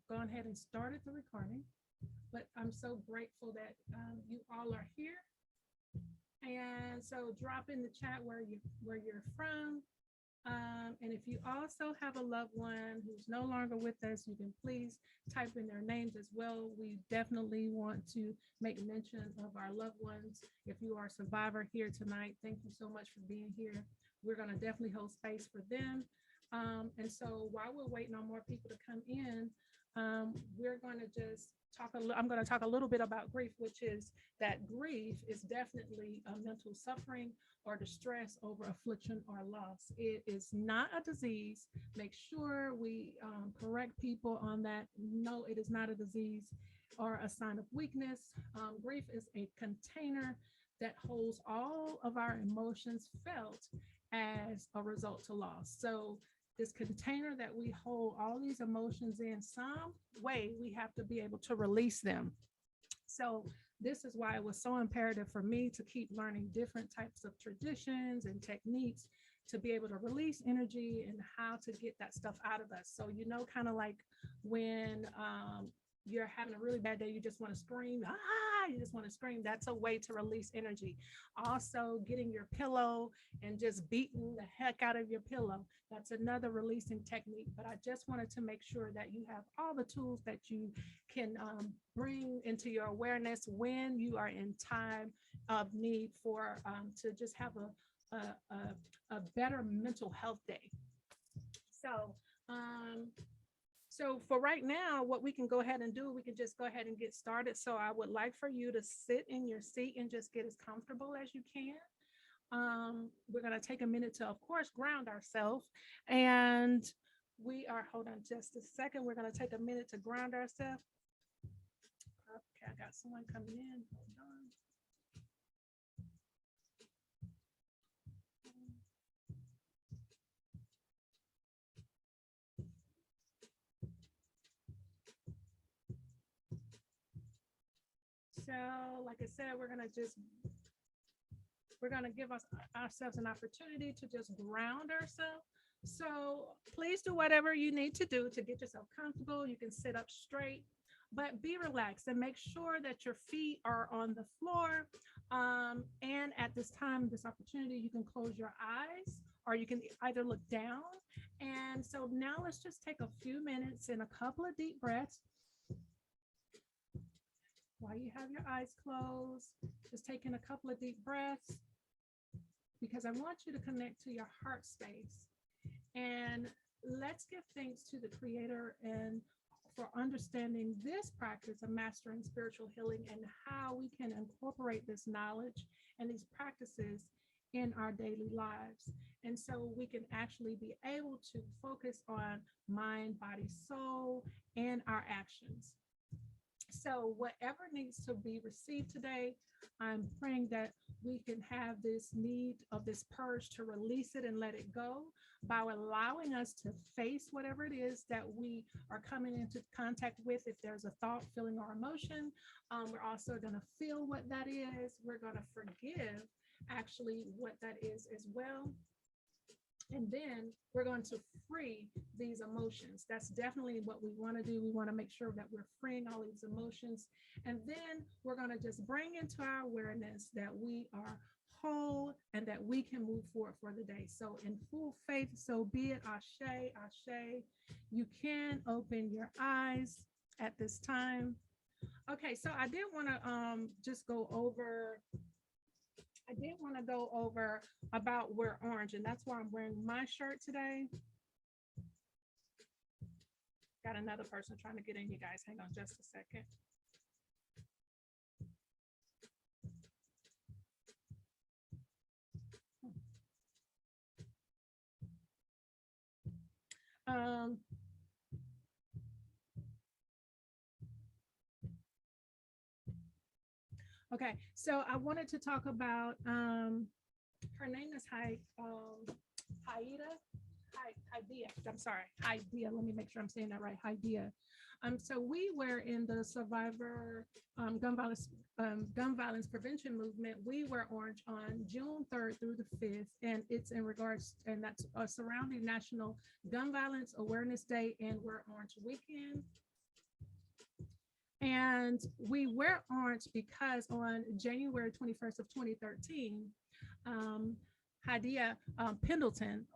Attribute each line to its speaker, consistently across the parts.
Speaker 1: go ahead and started the recording, but I'm so grateful that you all are here. And so drop in the chat where you're from. And if you also have a loved one who's no longer with us, you can please type in their names as well. We definitely want to make mention of our loved ones. If you are a survivor here tonight, thank you so much for being here. We're going to definitely hold space for them. And so while we're waiting on more people to come in, we're going to just I'm going to talk a little bit about grief, which is that grief is definitely a mental suffering or distress over affliction or loss. It is not a disease. Make sure we correct people on that. No, it is not a disease or a sign of weakness. Grief is a container that holds all of our emotions felt as a result to loss. So this container that we hold all these emotions in some way, we have to be able to release them. So this is why it was so imperative for me to keep learning different types of traditions and techniques to be able to release energy and how to get that stuff out of us. So, kind of like when you're having a really bad day, you just want to scream, you just want to scream. That's a way to release energy. Also, getting your pillow and just beating the heck out of your pillow. That's another releasing technique. But I just wanted to make sure that you have all the tools that you can bring into your awareness when you are in time of need for to just have a better mental health day. So, so for right now, what we can go ahead and do, we can just go ahead and get started. So I would like for you to sit in your seat and just get as comfortable as you can. We're going to take a minute to, of course, ground ourselves. And hold on just a second. We're going to take a minute to ground ourselves. Okay, I got someone coming in. Hold on. So, like I said, we're going to give ourselves an opportunity to just ground ourselves. So please do whatever you need to do to get yourself comfortable. You can sit up straight, but be relaxed and make sure that your feet are on the floor. And at this time, this opportunity, you can close your eyes or you can either look down. And so now let's just take a few minutes and a couple of deep breaths. While you have your eyes closed, just taking a couple of deep breaths because I want you to connect to your heart space. And let's give thanks to the Creator and for understanding this practice of mastering spiritual healing and how we can incorporate this knowledge and these practices in our daily lives. And so we can actually be able to focus on mind, body, soul, and our actions. So whatever needs to be received today, I'm praying that we can have this need of this purge to release it and let it go by allowing us to face whatever it is that we are coming into contact with. If there's a thought, feeling, or emotion, we're also going to feel what that is. We're going to forgive actually what that is as well. And then we're going to free these emotions. That's definitely what we want to do. We want to make sure that we're freeing all these emotions. And then we're going to just bring into our awareness that we are whole and that we can move forward for the day. So in full faith, so be it. Ashe, ashe. You can open your eyes at this time. Okay, so I did want to just go over about wear orange, and that's why I'm wearing my shirt today. Got another person trying to get in, you guys. Hang on just a second. Okay, so I wanted to talk about her name is Haida. I'm sorry, Haida. Let me make sure I'm saying that right. Haida. So we were in the survivor gun violence prevention movement. We wear orange on June 3rd through the 5th, and it's in regards, and that's surrounding National Gun Violence Awareness Day and Wear Orange Weekend. And we wear orange because on January 21st of 2013, um, Hadia Pendleton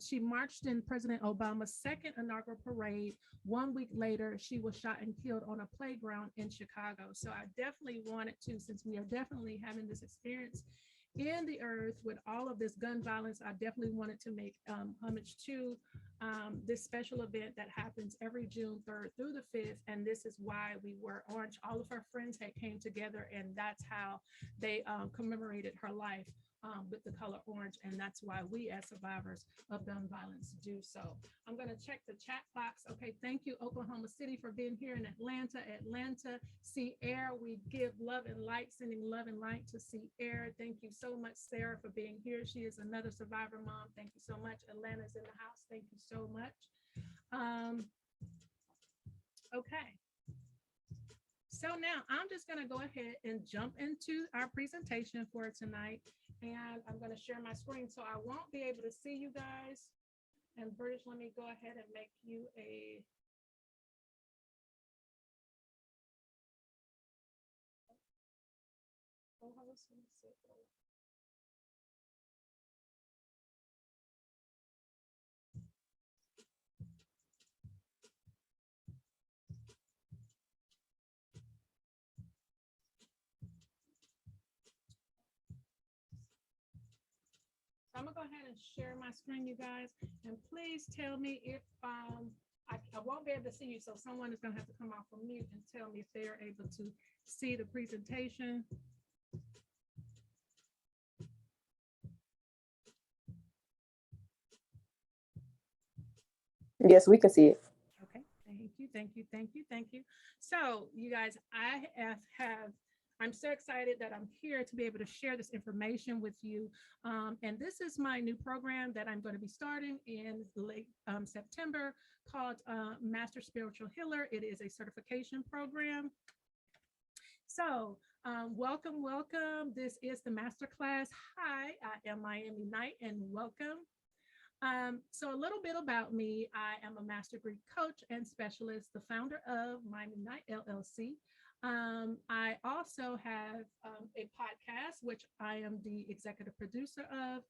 Speaker 1: she marched in President Obama's second inaugural parade. 1 week later, she was shot and killed on a playground in Chicago. So I definitely wanted to, since we are definitely having this experience in the earth with all of this gun violence, I definitely wanted to make homage to this special event that happens every June 3rd through the 5th. And this is why we wear orange. All of her friends had came together, and that's how they commemorated her life with the color orange. And that's why we as survivors of gun violence do so. I'm going to check the chat box. Okay, thank you, Oklahoma City, for being here in Atlanta. Atlanta, Sea Air, we give love and light, sending love and light to Sea Air. Thank you so much, Sarah, for being here. She is another survivor mom. Thank you so much. Atlanta's in the house. Thank you so much. Okay. So now I'm just going to go ahead and jump into our presentation for tonight. And I'm going to share my screen, so I won't be able to see you guys. And British, let me go ahead and make you a co-host. So I'm gonna go ahead and share my screen, you guys, and please tell me if I won't be able to see you, so someone is gonna have to come off of mute and tell me if they are able to see the presentation.
Speaker 2: Yes, we can see it.
Speaker 1: Okay, thank you. So you guys, I'm so excited that I'm here to be able to share this information with you. And this is my new program that I'm going to be starting in late September called Master Spiritual Healer. It is a certification program. So welcome, welcome. This is the Masterclass. Hi, I am Miami Knight, and welcome. So a little bit about me. I am a master Greek coach and specialist, the founder of Miami Knight LLC. I also have a podcast, which I am the executive producer of.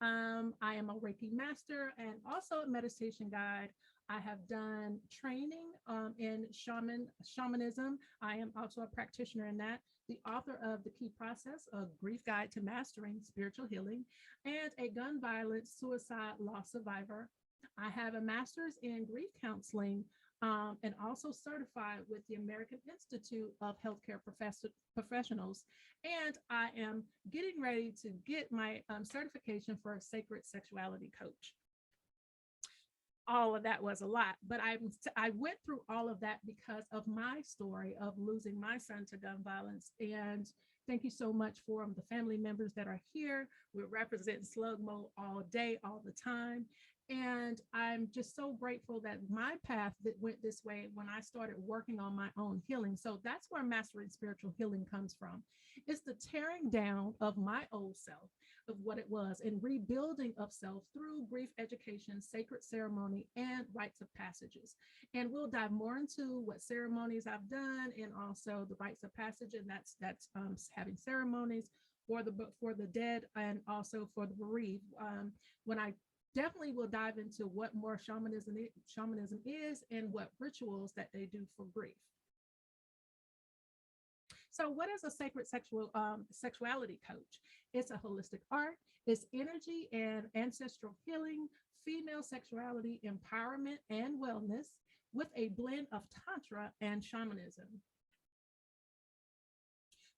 Speaker 1: I am a Reiki master and also a meditation guide. I have done training in shamanism. I am also a practitioner in that, the author of The Key Process, a grief guide to mastering spiritual healing, and a gun violence suicide loss survivor. I have a master's in grief counseling and also certified with the American Institute of Healthcare Professionals. And I am getting ready to get my certification for a sacred sexuality coach. All of that was a lot, but I went through all of that because of my story of losing my son to gun violence. And thank you so much for the family members that are here. We represent Slug Mode all day, all the time. And I'm just so grateful that my path that went this way when I started working on my own healing. So that's where mastering spiritual healing comes from. It's the tearing down of my old self, of what it was, and rebuilding of self through grief education, sacred ceremony, and rites of passages. And we'll dive more into what ceremonies I've done, and also the rites of passage, and that's having ceremonies for the dead and also for the bereaved. When I definitely will dive into what more shamanism is and what rituals that they do for grief. So, what is a sacred sexuality coach? It's a holistic art, it's energy and ancestral healing, female sexuality, empowerment, and wellness with a blend of Tantra and shamanism.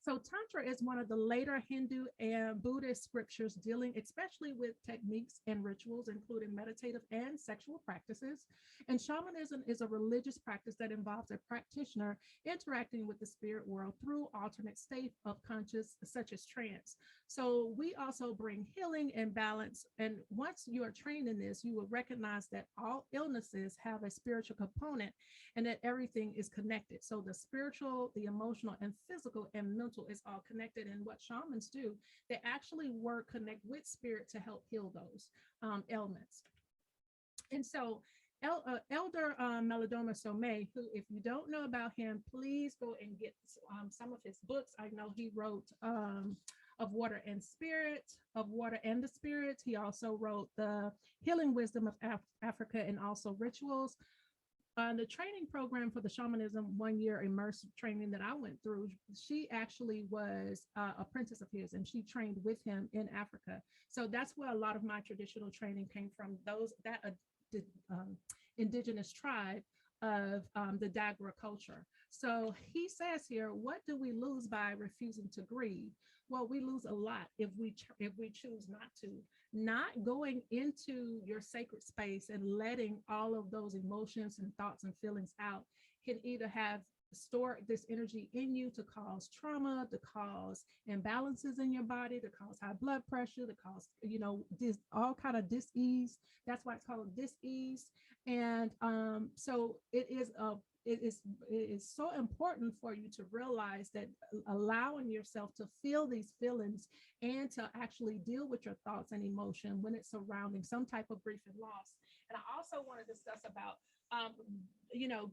Speaker 1: So Tantra is one of the later Hindu and Buddhist scriptures dealing especially with techniques and rituals, including meditative and sexual practices. And shamanism is a religious practice that involves a practitioner interacting with the spirit world through alternate states of conscious, such as trance. So we also bring healing and balance. And once you are trained in this, you will recognize that all illnesses have a spiritual component and that everything is connected. So the spiritual, the emotional, and physical and mental is all connected. And what shamans do, they actually connect with spirit to help heal those ailments. And so Elder Melodoma Somé, who, if you don't know about him, please go and get some of his books. I know he wrote Of Water and Spirit, Of Water and the Spirit. He also wrote The Healing Wisdom of Africa and also Rituals. The training program for the shamanism 1 year immersive training that I went through, she actually was apprentice of his, and she trained with him in Africa. So that's where a lot of my traditional training came from. Those that um, indigenous tribe of the Dagra culture. So he says here, what do we lose by refusing to grieve? Well, we lose a lot if we choose not to. Not going into your sacred space and letting all of those emotions and thoughts and feelings out can either have store this energy in you to cause trauma, to cause imbalances in your body, to cause high blood pressure, to cause, this all kind of dis-ease. That's why it's called dis-ease. And so it is so important for you to realize that allowing yourself to feel these feelings and to actually deal with your thoughts and emotion when it's surrounding some type of grief and loss. And I also want to discuss about um,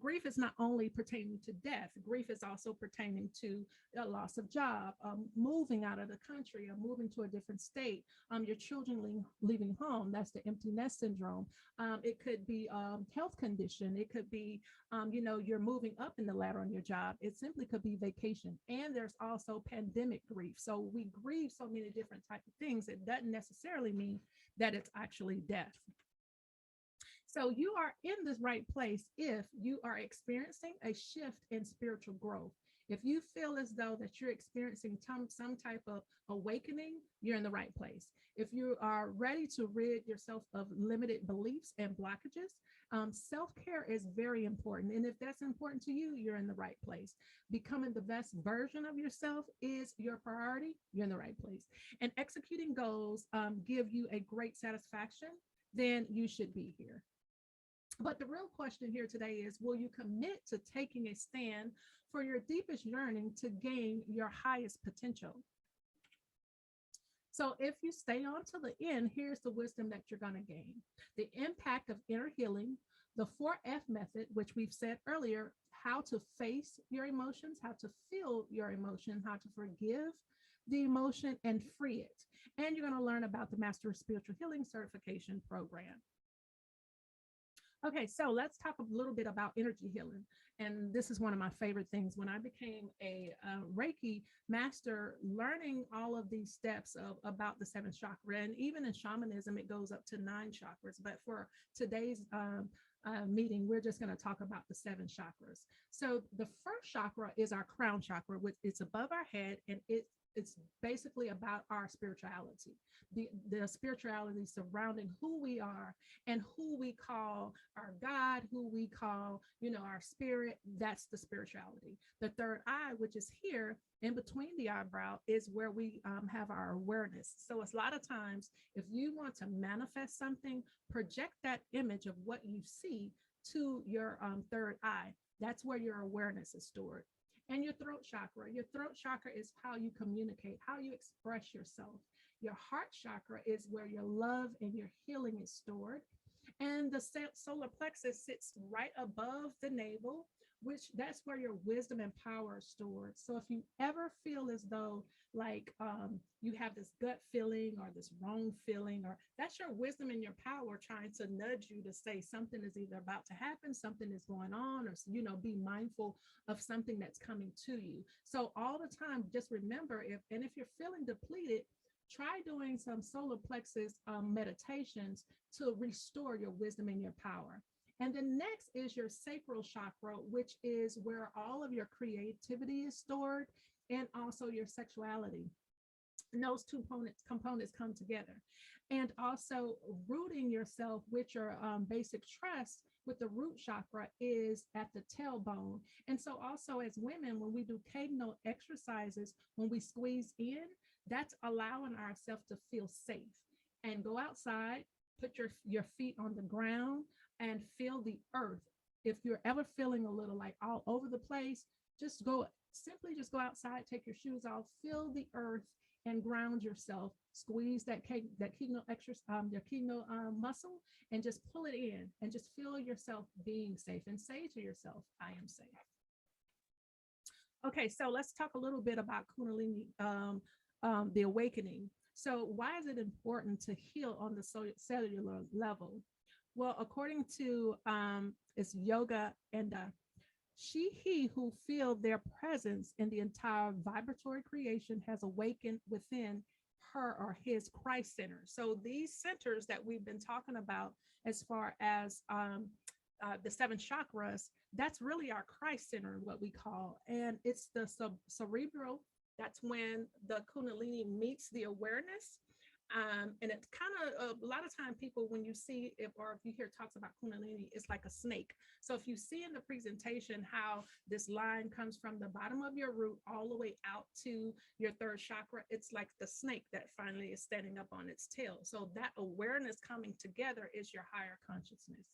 Speaker 1: grief is not only pertaining to death. Grief is also pertaining to a loss of job, moving out of the country, or moving to a different state, your children leaving home. That's the empty nest syndrome. It could be health condition. It could be, you're moving up in the ladder on your job. It simply could be vacation. And there's also pandemic grief. So we grieve so many different types of things. It doesn't necessarily mean that it's actually death. So you are in the right place if you are experiencing a shift in spiritual growth. If you feel as though that you're experiencing some type of awakening, you're in the right place. If you are ready to rid yourself of limited beliefs and blockages, self-care is very important. And if that's important to you, you're in the right place. Becoming the best version of yourself is your priority, you're in the right place. And executing goals give you a great satisfaction, then you should be here. But the real question here today is, will you commit to taking a stand for your deepest yearning to gain your highest potential? So if you stay on to the end, here's the wisdom that you're going to gain. The impact of inner healing, the 4F method, which we've said earlier, how to face your emotions, how to feel your emotion, how to forgive the emotion and free it. And you're going to learn about the Master of Spiritual Healing Certification Program. Okay, so let's talk a little bit about energy healing. And this is one of my favorite things. When I became a Reiki master, learning all of these steps about the seventh chakra, and even in shamanism, it goes up to 9 chakras. But for today's meeting, we're just going to talk about the 7 chakras. So the first chakra is our crown chakra, which is above our head, and it's basically about our spirituality, the spirituality surrounding who we are and who we call our God, who we call, our spirit. That's the spirituality. The third eye, which is here in between the eyebrow, is where we have our awareness. So it's a lot of times, if you want to manifest something, project that image of what you see to your third eye. That's where your awareness is stored. And your throat chakra. Your throat chakra is how you communicate, how you express yourself. Your heart chakra is where your love and your healing is stored. And the solar plexus sits right above the navel, which that's where your wisdom and power is stored. So if you ever feel as though like you have this gut feeling or this wrong feeling, or that's your wisdom and your power trying to nudge you to say something is either about to happen, something is going on, or be mindful of something that's coming to you. So all the time, just remember, if you're feeling depleted, try doing some solar plexus meditations to restore your wisdom and your power. And then next is your sacral chakra, which is where all of your creativity is stored, and also your sexuality. And those two components come together. And also rooting yourself with your basic trust with the root chakra is at the tailbone. And so also as women, when we do Kegel exercises, when we squeeze in, that's allowing ourselves to feel safe and go outside, put your feet on the ground and feel the earth. If you're ever feeling a little like all over the place, simply just go outside, take your shoes off, feel the earth and ground yourself. Squeeze that Kegel your Kegel muscle, and just pull it in, and just feel yourself being safe, and say to yourself, "I am safe." Okay, so let's talk a little bit about Kundalini, the awakening. So, why is it important to heal on the cellular level? Well, according to it's yoga and he who feel their presence in the entire vibratory creation has awakened within her or his Christ center. So these centers that we've been talking about, as far as the seven chakras, that's really our Christ center, what we call, and it's the cerebral. That's when the Kundalini meets the awareness. And it's kind of a lot of time people, when you see it, or if you hear talks about Kundalini, it's like a snake. So if you see in the presentation how this line comes from the bottom of your root all the way out to your third chakra, it's like the snake that finally is standing up on its tail. So that awareness coming together is your higher consciousness.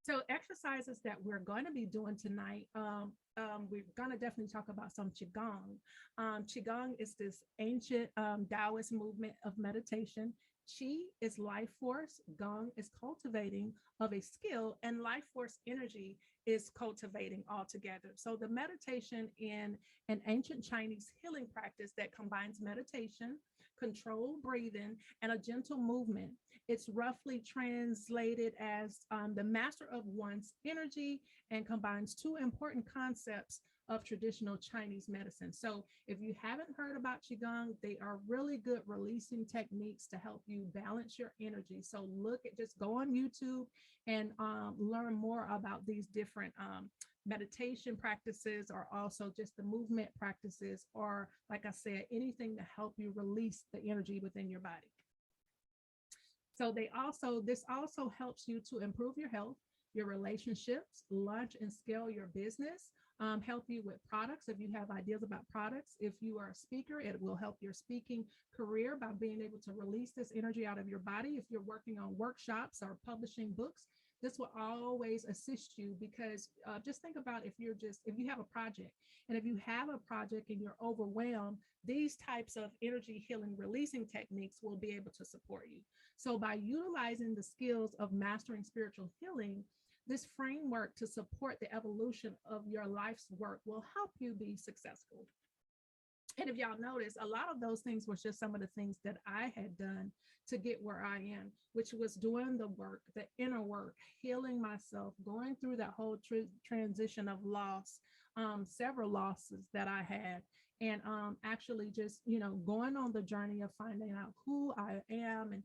Speaker 1: So exercises that we're going to be doing tonight, we're going to definitely talk about some Qigong. Qigong is this ancient Taoist movement of meditation. Qi is life force, Gong is cultivating of a skill, and life force energy is cultivating altogether. So the meditation in an ancient Chinese healing practice that combines meditation, controlled breathing, and a gentle movement. It's roughly translated as the master of one's energy, and combines two important concepts of traditional Chinese medicine. So if you haven't heard about Qigong, they are really good releasing techniques to help you balance your energy. So just go on YouTube and learn more about these different meditation practices, or also just the movement practices, or like I said, anything to help you release the energy within your body. So this also helps you to improve your health, your relationships, launch and scale your business, help you with products if you have ideas about products. If you are a speaker, it will help your speaking career by being able to release this energy out of your body. If you're working on workshops or publishing books, this will always assist you, because just think about if you have a project, and if you have a project and you're overwhelmed, these types of energy healing releasing techniques will be able to support you. So by utilizing the skills of mastering spiritual healing, this framework to support the evolution of your life's work will help you be successful. And if y'all notice, a lot of those things were just some of the things that I had done to get where I am, which was doing the work, the inner work, healing myself, going through that whole transition of loss, several losses that I had, and actually just, going on the journey of finding out who I am, and,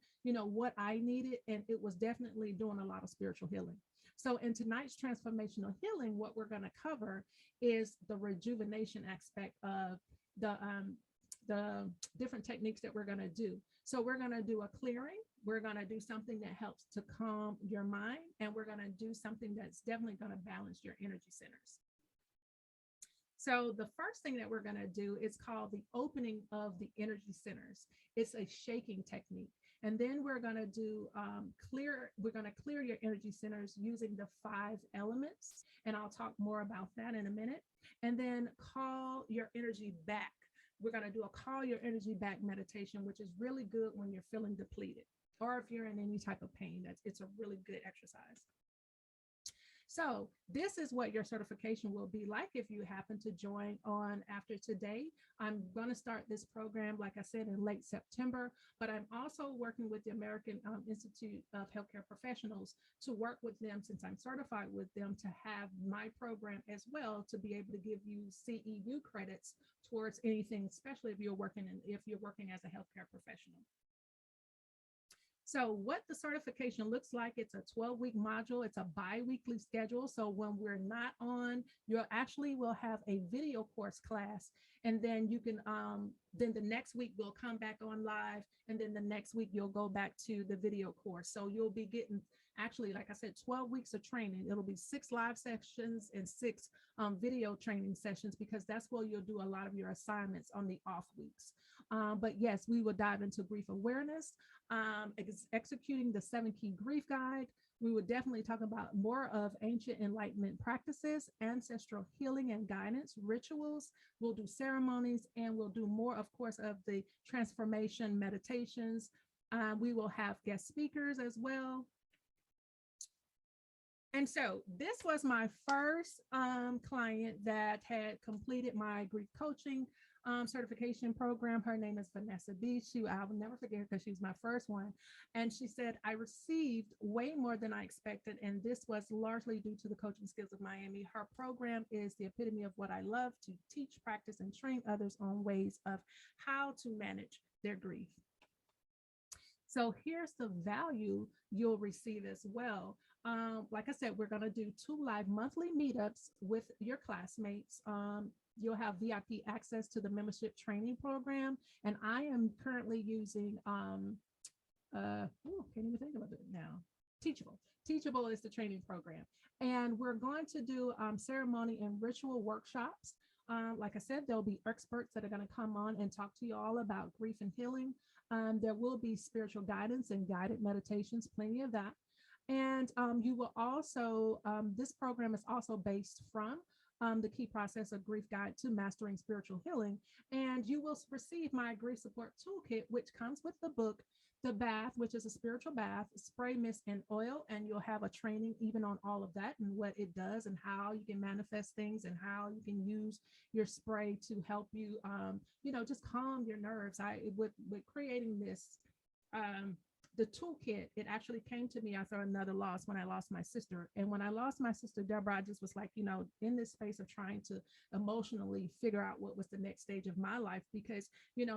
Speaker 1: what I needed. And it was definitely doing a lot of spiritual healing. So in tonight's transformational healing, what we're going to cover is the rejuvenation aspect of the different techniques that we're going to do. So we're going to do a clearing. We're going to do something that helps to calm your mind, and we're going to do something that's definitely going to balance your energy centers. So the first thing that we're going to do is called the opening of the energy centers. It's a shaking technique. And then we're going to do clear your energy centers using the 5 elements. And I'll talk more about that in a minute. And then call your energy back. We're going to do a call your energy back meditation, which is really good when you're feeling depleted, or if you're in any type of pain. It's a really good exercise. So this is what your certification will be like if you happen to join on after today. I'm going to start this program, like I said, in late September, but I'm also working with the American Institute of Healthcare Professionals to work with them, since I'm certified with them, to have my program as well, to be able to give you CEU credits towards anything, especially if you're working as a healthcare professional. So what the certification looks like, it's a 12-week module. It's a bi-weekly schedule. So when we're not on, we'll have a video course class. And then you can, then the next week we'll come back on live. And then the next week you'll go back to the video course. So you'll be getting, actually, like I said, 12 weeks of training. It'll be 6 live sessions and 6 video training sessions, because that's where you'll do a lot of your assignments on the off weeks. But yes, we will dive into grief awareness, executing the 7 key grief guide. We will definitely talk about more of ancient enlightenment practices, ancestral healing and guidance, rituals. We'll do ceremonies, and we'll do more, of course, of the transformation meditations. We will have guest speakers as well. And so this was my first client that had completed my grief coaching certification program. Her name is Vanessa B. I will never forget her because she was my first one. And she said, I received way more than I expected. And this was largely due to the Coaching Skills of Miami. Her program is the epitome of what I love, to teach, practice, and train others on ways of how to manage their grief. So here's the value you'll receive as well. Like I said, we're going to do 2 live monthly meetups with your classmates. You'll have VIP access to the membership training program. And I am currently using, can't even think of it now. Teachable. Teachable is the training program. And we're going to do ceremony and ritual workshops. Like I said, there'll be experts that are going to come on and talk to you all about grief and healing. There will be spiritual guidance and guided meditations, plenty of that. And you will also, this program is also based from the Key Process of Grief Guide to Mastering Spiritual Healing. And you will receive my grief support toolkit, which comes with the book, The Bath, which is a spiritual bath, spray, mist, and oil. And you'll have a training even on all of that and what it does and how you can manifest things and how you can use your spray to help you, just calm your nerves. With creating this, the toolkit, it actually came to me after another loss when I lost my sister. And when I lost my sister, Deborah, I just was like, in this space of trying to emotionally figure out what was the next stage of my life, because,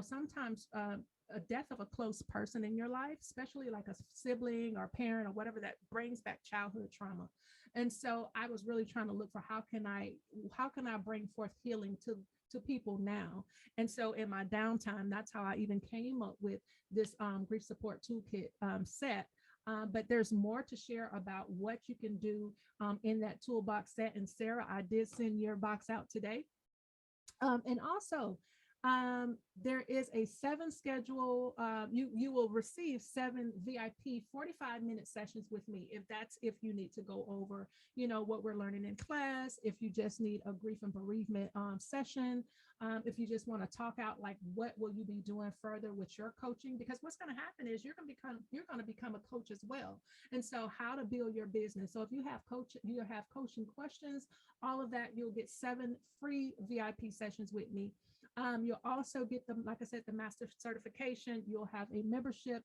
Speaker 1: sometimes a death of a close person in your life, especially like a sibling or parent or whatever, that brings back childhood trauma. And so I was really trying to look for how can I bring forth healing to people now. And so in my downtime, that's how I even came up with this grief support toolkit set. But there's more to share about what you can do in that toolbox set. And Sarah, I did send your box out today. And also, there is a 7 schedule. You will receive 7 VIP 45-minute sessions with me. If you need to go over, what we're learning in class, if you just need a grief and bereavement session, if you just want to talk out, like, what will you be doing further with your coaching? Because what's going to happen is you're going to become a coach as well. And so how to build your business. So if you have coaching questions, all of that, you'll get 7 free VIP sessions with me. You'll also get like I said, the master certification. You'll have a membership,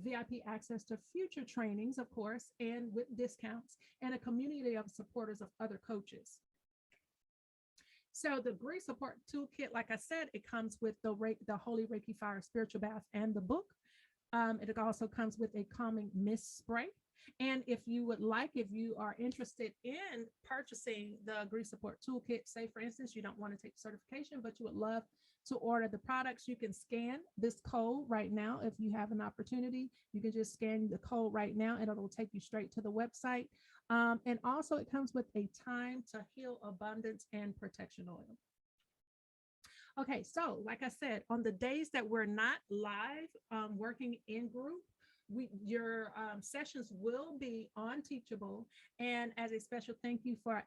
Speaker 1: VIP access to future trainings, of course, and with discounts, and a community of supporters of other coaches. So the grief support toolkit, like I said, it comes with the Holy Reiki Fire Spiritual Bath and the book. It also comes with a calming mist spray. And if you are interested in purchasing the grief support toolkit, say for instance, you don't want to take certification, but you would love to order the products, you can scan this code right now. If you have an opportunity, you can just scan the code right now and it'll take you straight to the website. And also it comes with a Time to Heal Abundance and Protection Oil. Okay, so like I said, on the days that we're not live working in group, your sessions will be on Teachable. And as a special thank you for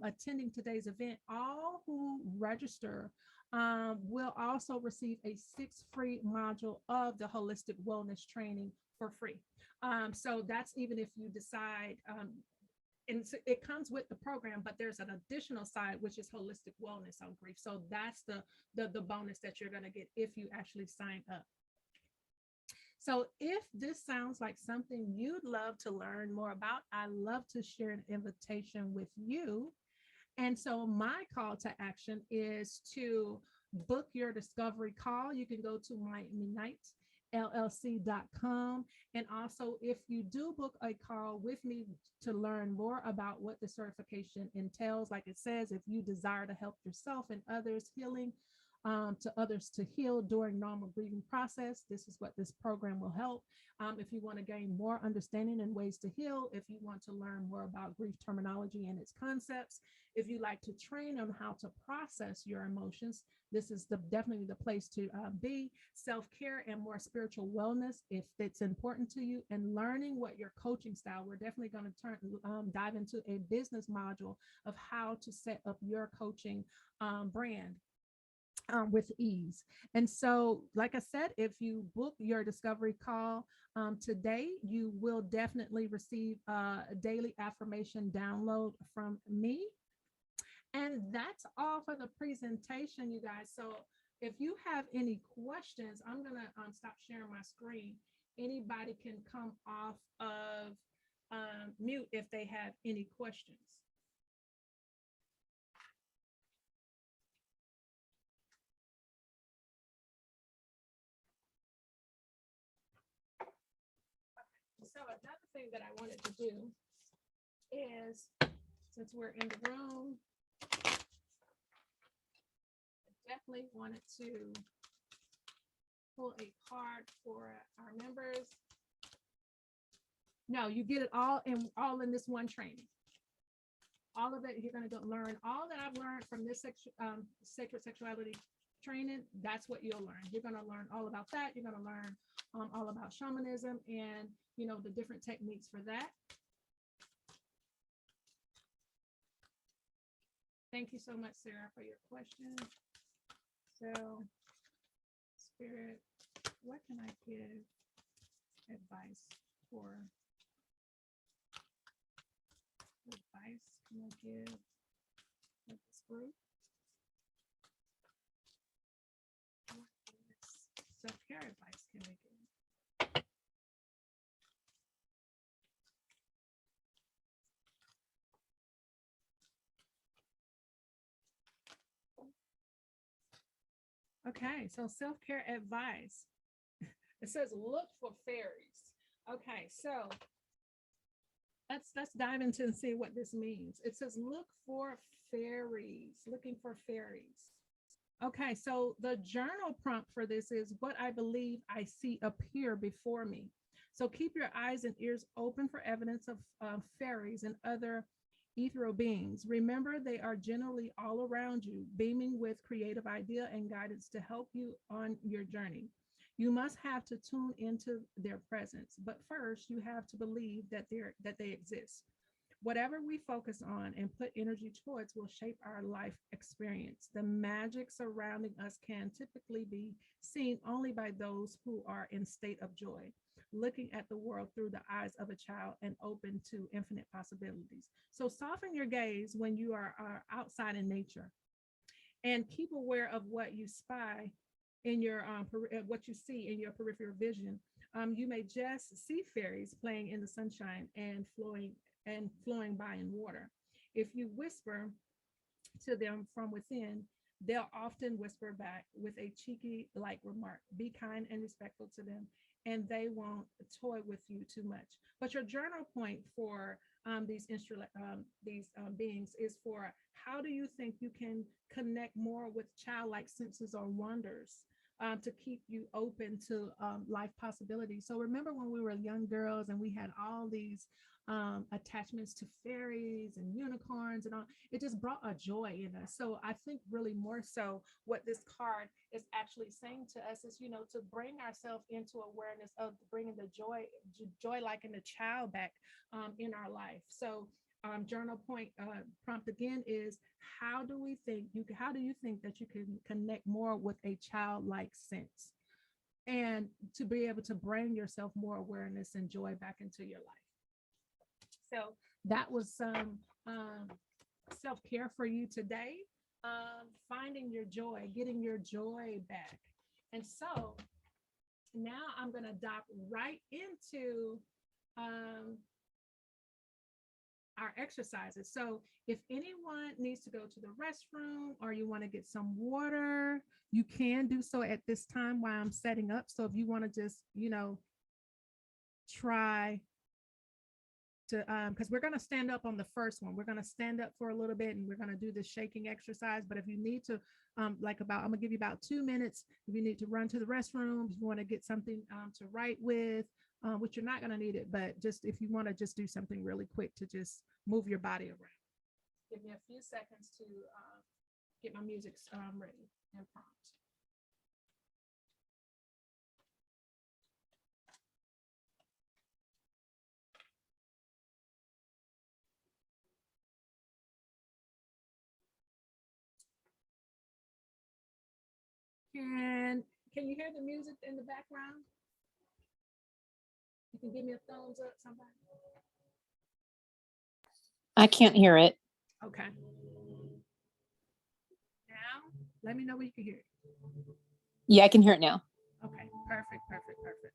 Speaker 1: attending today's event, all who register will also receive a 6 free module of the holistic wellness training for free. So that's even if you decide, and it comes with the program, but there's an additional side, which is holistic wellness on grief. So that's the bonus that you're going to get if you actually sign up. So if this sounds like something you'd love to learn more about, I love to share an invitation with you. And so my call to action is to book your discovery call. You can go to MiamiNightLLC.com. And also, if you do book a call with me to learn more about what the certification entails, like it says, if you desire to help yourself and others healing to others to heal during normal grieving process. This is what this program will help. If you want to gain more understanding and ways to heal, if you want to learn more about grief terminology and its concepts, if you like to train on how to process your emotions, this is definitely the place to be. Self-care and more spiritual wellness, if it's important to you, and learning what your coaching style. We're definitely going to dive into a business module of how to set up your coaching brand with ease. And so, like I said, if you book your discovery call today, you will definitely receive a daily affirmation download from me. And that's all for the presentation, you guys. So if you have any questions, I'm going to stop sharing my screen. Anybody can come off of mute if they have any questions. So another thing that I wanted to do is, since we're in the room, I definitely wanted to pull a card for our members. No, you get it all in this one training. All of it, you're going to learn all that I've learned from this sacred sexuality training. That's what you'll learn. You're going to learn all about that. You're going to learn all about shamanism and, you know, the different techniques for that. Thank you so much, Sarah, for your question. So, Spirit, what can I give advice for? Advice can I give for this group? What self-care advice can we give? Okay, so self-care advice. It says look for fairies. Okay, so let's dive into and see what this means. It says look for fairies, looking for fairies. Okay, so the journal prompt for this is what I believe I see appear before me. So keep your eyes and ears open for evidence of fairies and other ethereal beings. Remember, they are generally all around you, beaming with creative idea and guidance to help you on your journey. You must have to tune into their presence, but first you have to believe that they exist. Whatever we focus on and put energy towards will shape our life experience. The magic surrounding us can typically be seen only by those who are in state of joy, looking at the world through the eyes of a child and open to infinite possibilities. So soften your gaze when you are outside in nature and keep aware of what you spy in your what you see in your peripheral vision. You may just see fairies playing in the sunshine and flowing by in water. If you whisper to them from within, they'll often whisper back with a cheeky like remark. Be kind and respectful to them, and they won't toy with you too much. But your journal point for these beings is for how do you think you can connect more with childlike senses or wonders to keep you open to life possibilities. So remember when we were young girls and we had all these attachments to fairies and unicorns and all, it just brought a joy in us. So I think really more so what this card is actually saying to us is, you know, to bring ourselves into awareness of bringing the joy like in the child back in our life. So journal point prompt again is how do you think that you can connect more with a childlike sense and to be able to bring yourself more awareness and joy back into your life. So that was some self-care for you today, finding your joy, getting your joy back. And so now I'm going to dive right into our exercises. So if anyone needs to go to the restroom or you want to get some water, you can do so at this time while I'm setting up. So if you want to just, you know, try to because we're going to stand up on the first one. We're going to stand up for a little bit and we're going to do this shaking exercise. But if you need to, I'm going to give you about 2 minutes. If you need to run to the restroom, if you want to get something to write with, which you're not going to need it, but just if you want to just do something really quick to just move your body around. Give me a few seconds to get my music ready and prompt. Can you hear the music in the background? You can give me a thumbs up, somebody.
Speaker 2: I can't hear it.
Speaker 1: Okay. Now, let me know when you can hear it.
Speaker 2: Yeah, I can hear it now.
Speaker 1: Okay, perfect, perfect, perfect.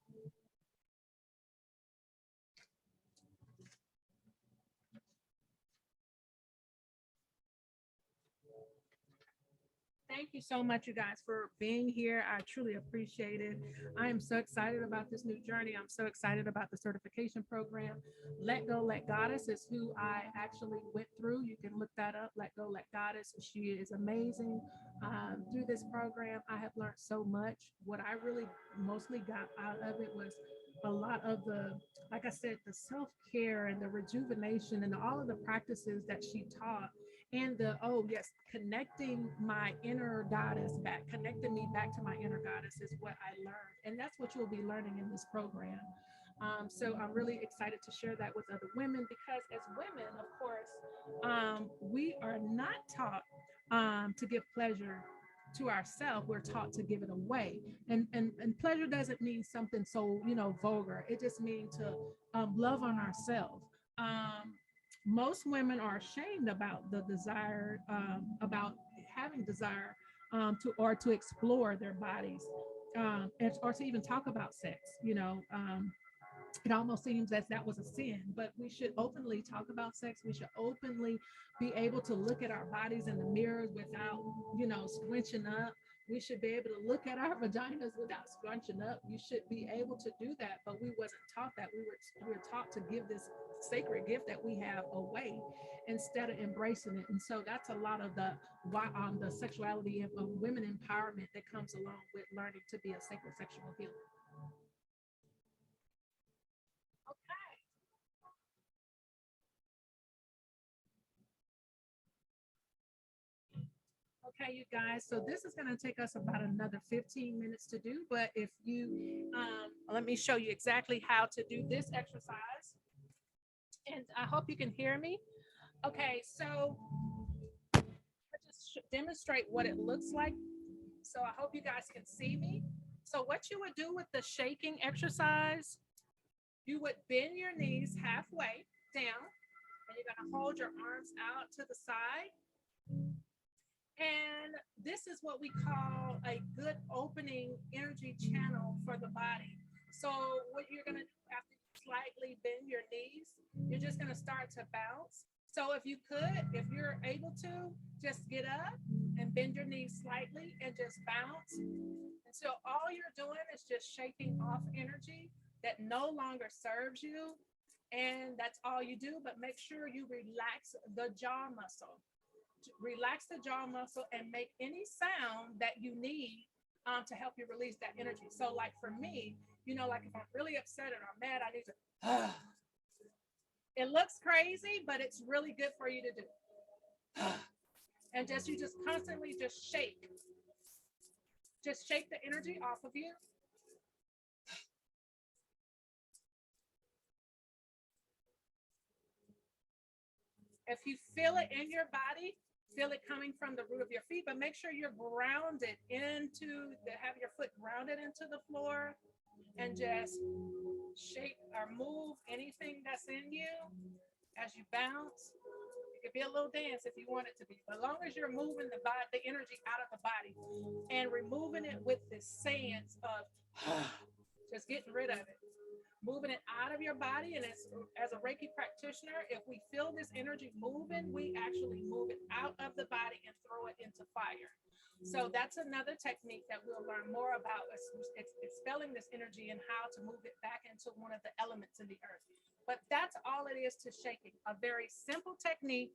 Speaker 1: Thank you so much, you guys, for being here. I truly appreciate it. I am so excited about this new journey. I'm so excited about the certification program. Let Go, Let Goddess is who I actually went through. You can look that up, Let Go, Let Goddess. She is amazing. Through this program, I have learned so much. What I really mostly got out of it was a lot of the, like I said, the self-care and the rejuvenation and all of the practices that she taught. And the, oh yes, connecting my inner goddess back, connecting me back to my inner goddess is what I learned. And that's what you'll be learning in this program. So I'm really excited to share that with other women because as women, of course, we are not taught to give pleasure to ourselves. We're taught to give it away. And pleasure doesn't mean something so, vulgar. It just means to love on ourselves. Most women are ashamed about the desire, about having desire to explore their bodies, or to even talk about sex. It almost seems as that was a sin, but we should openly talk about sex. We should openly be able to look at our bodies in the mirrors without, scrunching up. We should be able to look at our vaginas without scrunching up. You should be able to do that, but we wasn't taught that. We were taught to give this sacred gift that we have away instead of embracing it. And so that's a lot of the sexuality of women empowerment that comes along with learning to be a sacred sexual healer. Okay, you guys, so this is going to take us about another 15 minutes to do, but if you, let me show you exactly how to do this exercise, and I hope you can hear me. Okay, so I just demonstrate what it looks like, so I hope you guys can see me. So what you would do with the shaking exercise, you would bend your knees halfway down, and you're going to hold your arms out to the side. And this is what we call a good opening energy channel for the body. So what you're going to do after you slightly bend your knees, you're just going to start to bounce. So if you're able to, just get up and bend your knees slightly and just bounce. And so all you're doing is just shaking off energy that no longer serves you. And that's all you do, but make sure you relax the jaw muscle. Relax the jaw muscle and make any sound that you need to help you release that energy. So like for me, like if I'm really upset or I'm mad, I need to, it looks crazy, but it's really good for you to do. And you just constantly just shake the energy off of you. If you feel it in your body, feel it coming from the root of your feet, but make sure you're grounded have your foot grounded into the floor and just shake or move anything that's in you as you bounce. It could be a little dance if you want it to be, but as long as you're moving the energy out of the body and removing it with this sense of just getting rid of it. Moving it out of your body. And as a Reiki practitioner, if we feel this energy moving, we actually move it out of the body and throw it into fire. So that's another technique that we'll learn more about, expelling this energy and how to move it back into one of the elements in the earth. But that's all it is to shaking. A very simple technique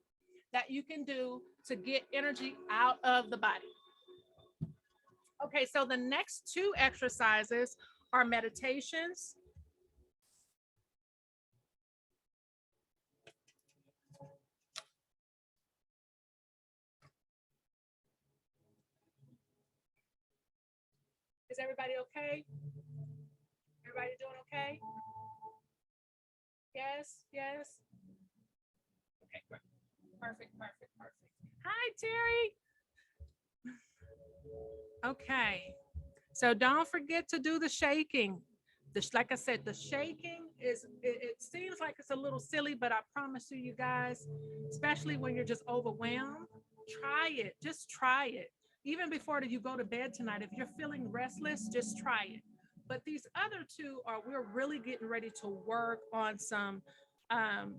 Speaker 1: that you can do to get energy out of the body. Okay, so the next two exercises are meditations. Is everybody okay? Everybody doing okay? Yes, yes. Okay, great. Perfect, perfect, perfect. Hi, Terry. Okay, so don't forget to do the shaking. Like I said, the shaking it seems like it's a little silly, but I promise you guys, especially when you're just overwhelmed, try it. Just try it. Even before you go to bed tonight, if you're feeling restless, just try it. But these other two are, we're really getting ready to work on some um,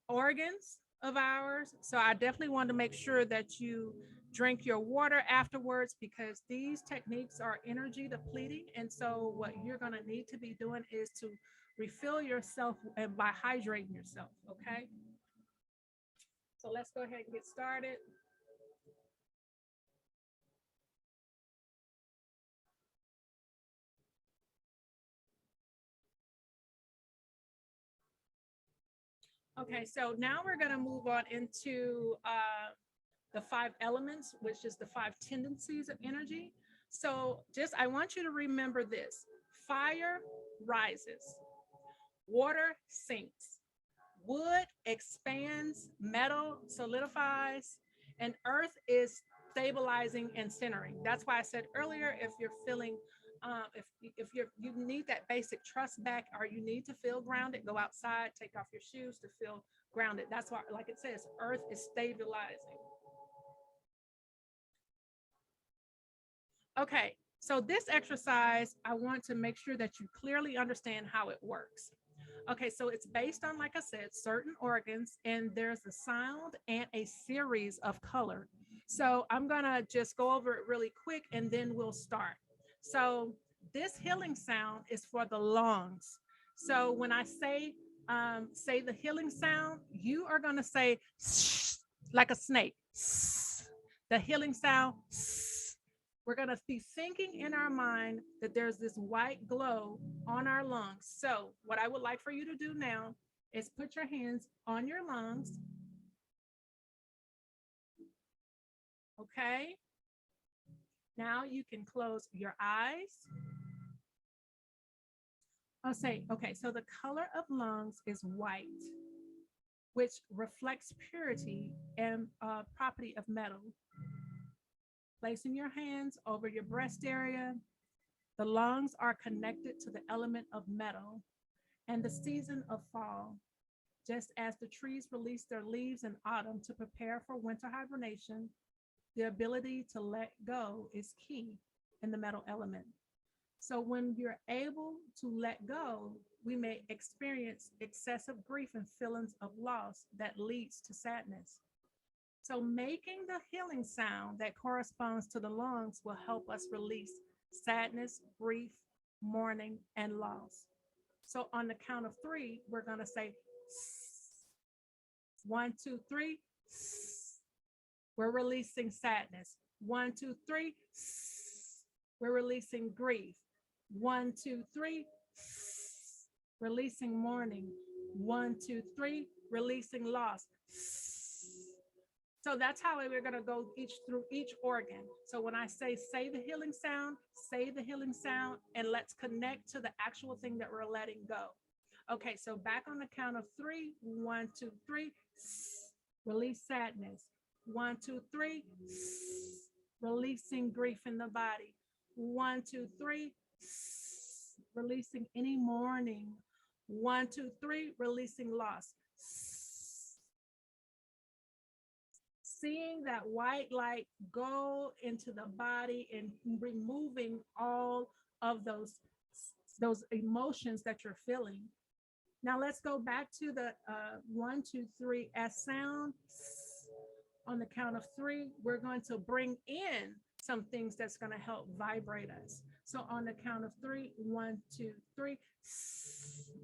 Speaker 1: organs of ours. So I definitely want to make sure that you drink your water afterwards, because these techniques are energy depleting. And so what you're going to need to be doing is to refill yourself and by hydrating yourself. Okay. So let's go ahead and get started. Okay, so now we're going to move on into the five elements, which is the five tendencies of energy. So just, I want you to remember this: fire rises, water sinks, wood expands, metal solidifies, and earth is stabilizing and centering. That's why I said earlier, if you're feeling, you need that basic trust back, or you need to feel grounded, go outside, take off your shoes to feel grounded. That's why, like it says, earth is stabilizing. Okay, so this exercise, I want to make sure that you clearly understand how it works. Okay, so it's based on, like I said, certain organs, and there's a sound and a series of color. So I'm gonna just go over it really quick and then we'll start. So this healing sound is for the lungs. So when I say the healing sound, you are gonna say like a snake. The healing sound. We're going to be thinking in our mind that there's this white glow on our lungs. So what I would like for you to do now is put your hands on your lungs. Okay. Now you can close your eyes. I'll say, okay, so the color of lungs is white, which reflects purity and property of metal. Placing your hands over your breast area, the lungs are connected to the element of metal and the season of fall. Just as the trees release their leaves in autumn to prepare for winter hibernation, the ability to let go is key in the metal element. So when you're able to let go, we may experience excessive grief and feelings of loss that leads to sadness. So making the healing sound that corresponds to the lungs will help us release sadness, grief, mourning, and loss. So on the count of three, we're going to say 1, 2, 3. We're releasing sadness. 1, 2, 3. We're releasing grief. 1, 2, 3. Releasing mourning. 1, 2, 3. Releasing loss. So that's how we're going to go through each organ. So when I say the healing sound, say the healing sound, and let's connect to the actual thing that we're letting go. Okay, so back on the count of 3. 1, 2, 3. Release sadness. 1, 2, 3. Releasing grief in the body. 1, 2, 3. Releasing any mourning. 1, 2, 3. Releasing loss. Seeing that white light go into the body and removing all of those emotions that you're feeling. Now let's go back to the 1, 2, 3 S sound. On the count of 3, we're going to bring in some things that's going to help vibrate us. So on the count of 3, 1, 2, 3.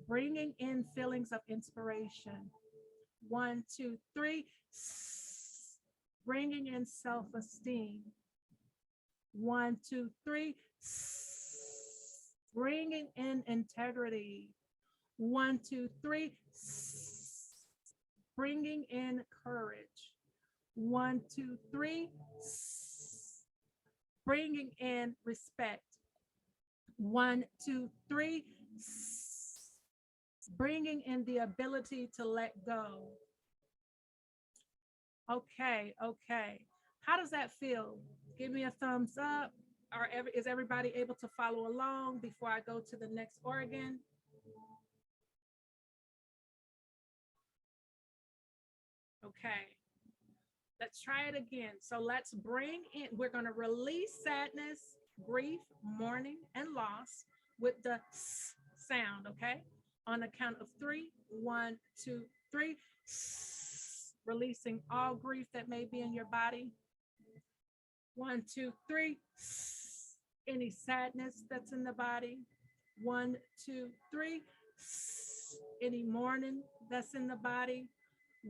Speaker 1: bringing in feelings of inspiration. 1, 2, 3, bringing in self-esteem. 1, 2, 3, bringing in integrity. 1, 2, 3, bringing in courage. 1, 2, 3, bringing in respect. 1, 2, 3, bringing in the ability to let go. Okay, okay. How does that feel? Give me a thumbs up. Is everybody able to follow along before I go to the next organ? Okay. Let's try it again. So let's bring in, we're going to release sadness, grief, mourning, and loss with the S sound, okay? On the count of 3, 1, 2, 3. Releasing all grief that may be in your body. 1, 2, 3. Any sadness that's in the body. 1, 2, 3. Any mourning that's in the body.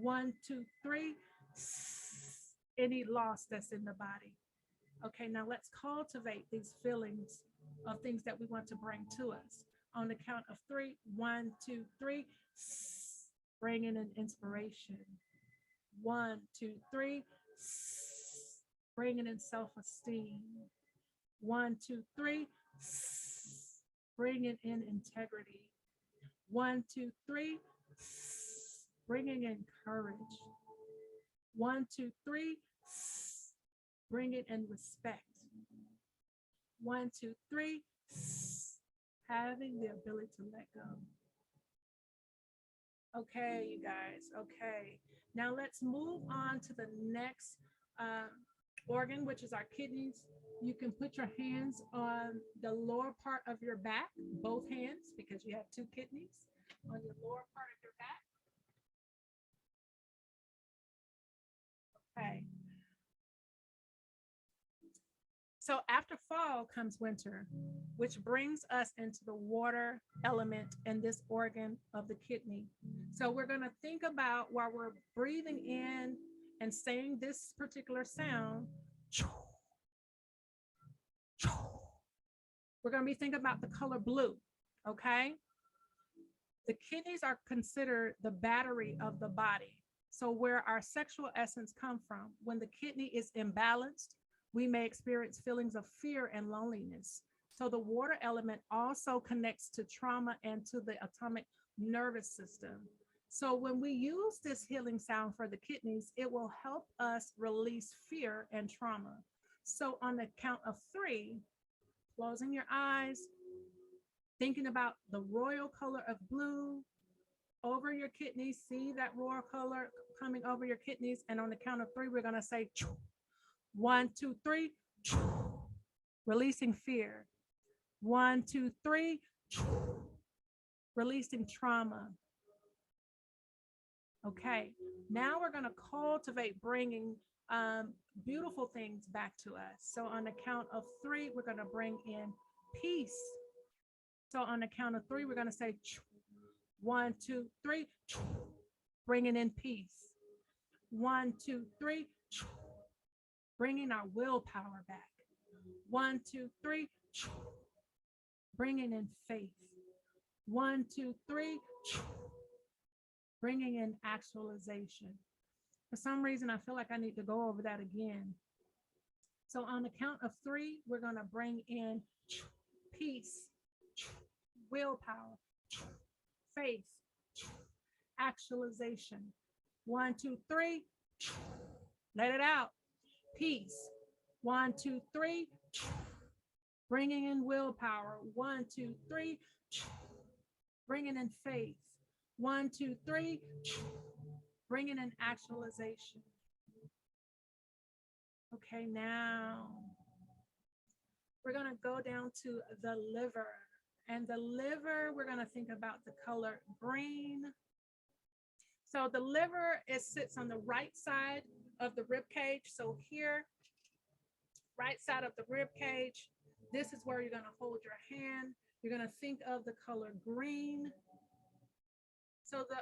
Speaker 1: 1, 2, 3. Any loss that's in the body. Okay, now let's cultivate these feelings of things that we want to bring to us. On the count of 3, 1, 2, 3, bring in an inspiration. 1, 2, 3, bringing in self-esteem. 1, 2, 3, bringing in integrity. 1, 2, 3, bringing in courage. 1, 2, 3, bringing in respect. 1, 2, 3, having the ability to let go. Okay, you guys, okay. Now let's move on to the next organ, which is our kidneys. You can put your hands on the lower part of your back, both hands, because you have 2 kidneys on your lower part of your back. Okay. So after fall comes winter, which brings us into the water element in this organ of the kidney. So we're going to think about while we're breathing in and saying this particular sound, we're going to be thinking about the color blue, okay? The kidneys are considered the battery of the body. So where our sexual essence come from, when the kidney is imbalanced, we may experience feelings of fear and loneliness. So the water element also connects to trauma and to the autonomic nervous system. So when we use this healing sound for the kidneys, it will help us release fear and trauma. So on the count of 3, closing your eyes, thinking about the royal color of blue over your kidneys, see that royal color coming over your kidneys. And on the count of 3, we're going to say 1, 2, 3, releasing fear. 1, 2, 3, releasing trauma. Okay, now we're going to cultivate bringing beautiful things back to us. So on the count of 3, we're going to bring in peace. So on the count of 3, we're going to say 1, 2, 3, bringing in peace. 1, 2, 3, bringing our willpower back. 1, 2, 3, bringing in faith. 1, 2, 3, bringing in actualization. For some reason, I feel like I need to go over that again. So on the count of 3, we're going to bring in peace, willpower, faith, actualization. 1, 2, 3, let it out. Peace. 1, 2, 3, bringing in willpower. 1, 2, 3, bringing in faith. 1, 2, 3, bringing in actualization. Okay, now we're going to go down to the liver. And the liver, we're going to think about the color green. So the liver, it sits on the right side of the rib cage. So here, right side of the rib cage, this is where you're going to hold your hand. You're going to think of the color green. So the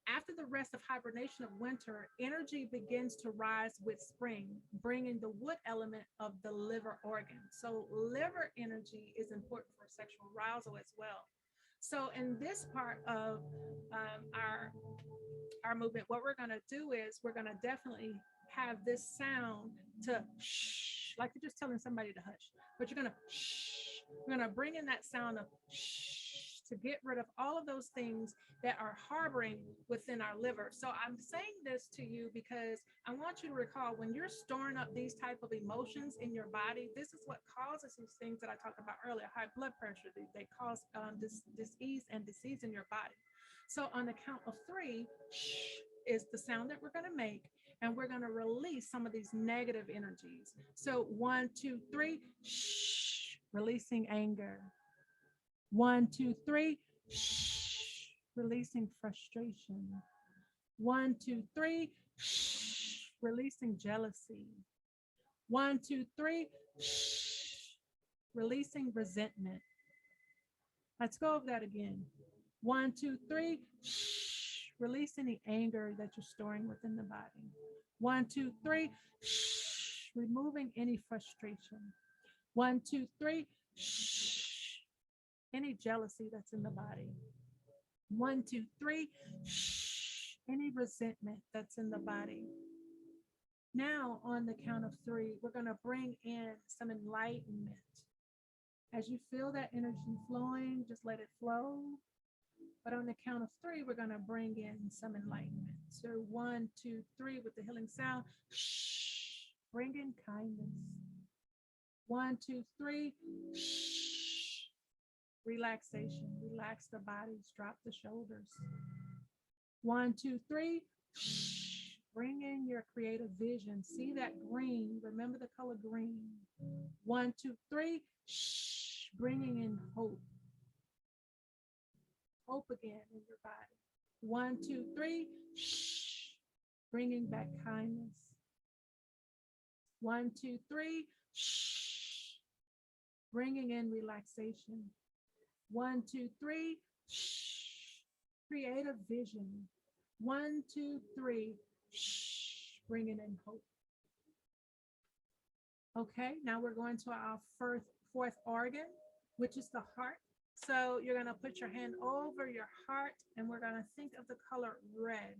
Speaker 1: after the rest of hibernation of winter, energy begins to rise with spring, bringing the wood element of the liver organ. So liver energy is important for sexual arousal as well. So in this part of our movement, what we're going to do is we're going to definitely have this sound to shh, like you're just telling somebody to hush, but you're going to shh. We're going to bring in that sound of shh to get rid of all of those things that are harboring within our liver. So I'm saying this to you because I want you to recall when you're storing up these type of emotions in your body, this is what causes these things that I talked about earlier, high blood pressure. They cause this disease and disease in your body. So on the count of three, shh is the sound that we're going to make, and we're going to release some of these negative energies. So 1, 2, 3, shh, releasing anger. 1, 2, 3, shh, releasing frustration. 1, 2, 3, shh, releasing jealousy. 1, 2, 3, shh, releasing resentment. Let's go over that again. 1, 2, 3, shh, release any anger that you're storing within the body. 1, 2, 3, shh, removing any frustration. 1, 2, 3, shh, any jealousy that's in the body. 1, 2, 3, shh, any resentment that's in the body. Now, on the count of three, we're going to bring in some enlightenment. As you feel that energy flowing, just let it flow. But on the count of three, we're going to bring in some enlightenment. So 1, 2, 3 with the healing sound. Shh. Bring in kindness. 1, 2, 3. Shh. Relaxation. Relax the bodies. Drop the shoulders. 1, 2, 3. Shh. Bring in your creative vision. See that green. Remember the color green. 1, 2, 3. Shh. Bringing in hope. Hope again in your body. 1, 2, 3. Shh. Bringing back kindness. 1, 2, 3. Shh. Bringing in relaxation. 1, 2, 3. Shh. Creative vision. 1, 2, 3. Shh. Bringing in hope. Okay, now we're going to our fourth organ, which is the heart. So you're going to put your hand over your heart, and we're going to think of the color red.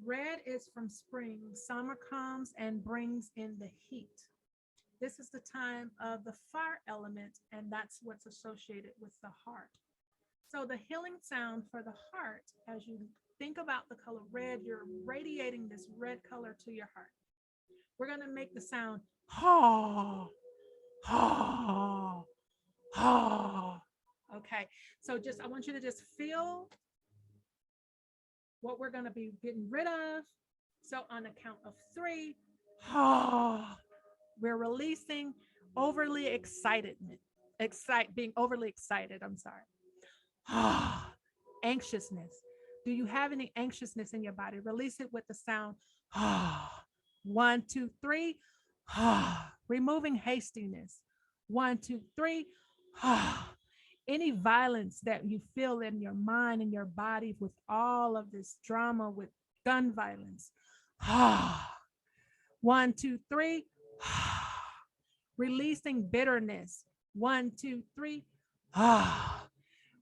Speaker 1: Red is from spring. Summer comes and brings in the heat. This is the time of the fire element, and that's what's associated with the heart. So the healing sound for the heart, as you think about the color red, you're radiating this red color to your heart. We're going to make the sound ha. Ha, ha. Okay, so I want you to just feel what we're going to be getting rid of. So on the count of three, ha, we're releasing overly excitedment, being overly excited. I'm sorry. Ah, anxiousness. Do you have any anxiousness in your body? Release it with the sound. Ah, 1, 2, 3. Ah, removing hastiness. 1, 2, 3. Ah, any violence that you feel in your mind and your body with all of this drama with gun violence. Ah, 1, 2, 3. Ah, releasing bitterness. 1, 2, 3. Ah,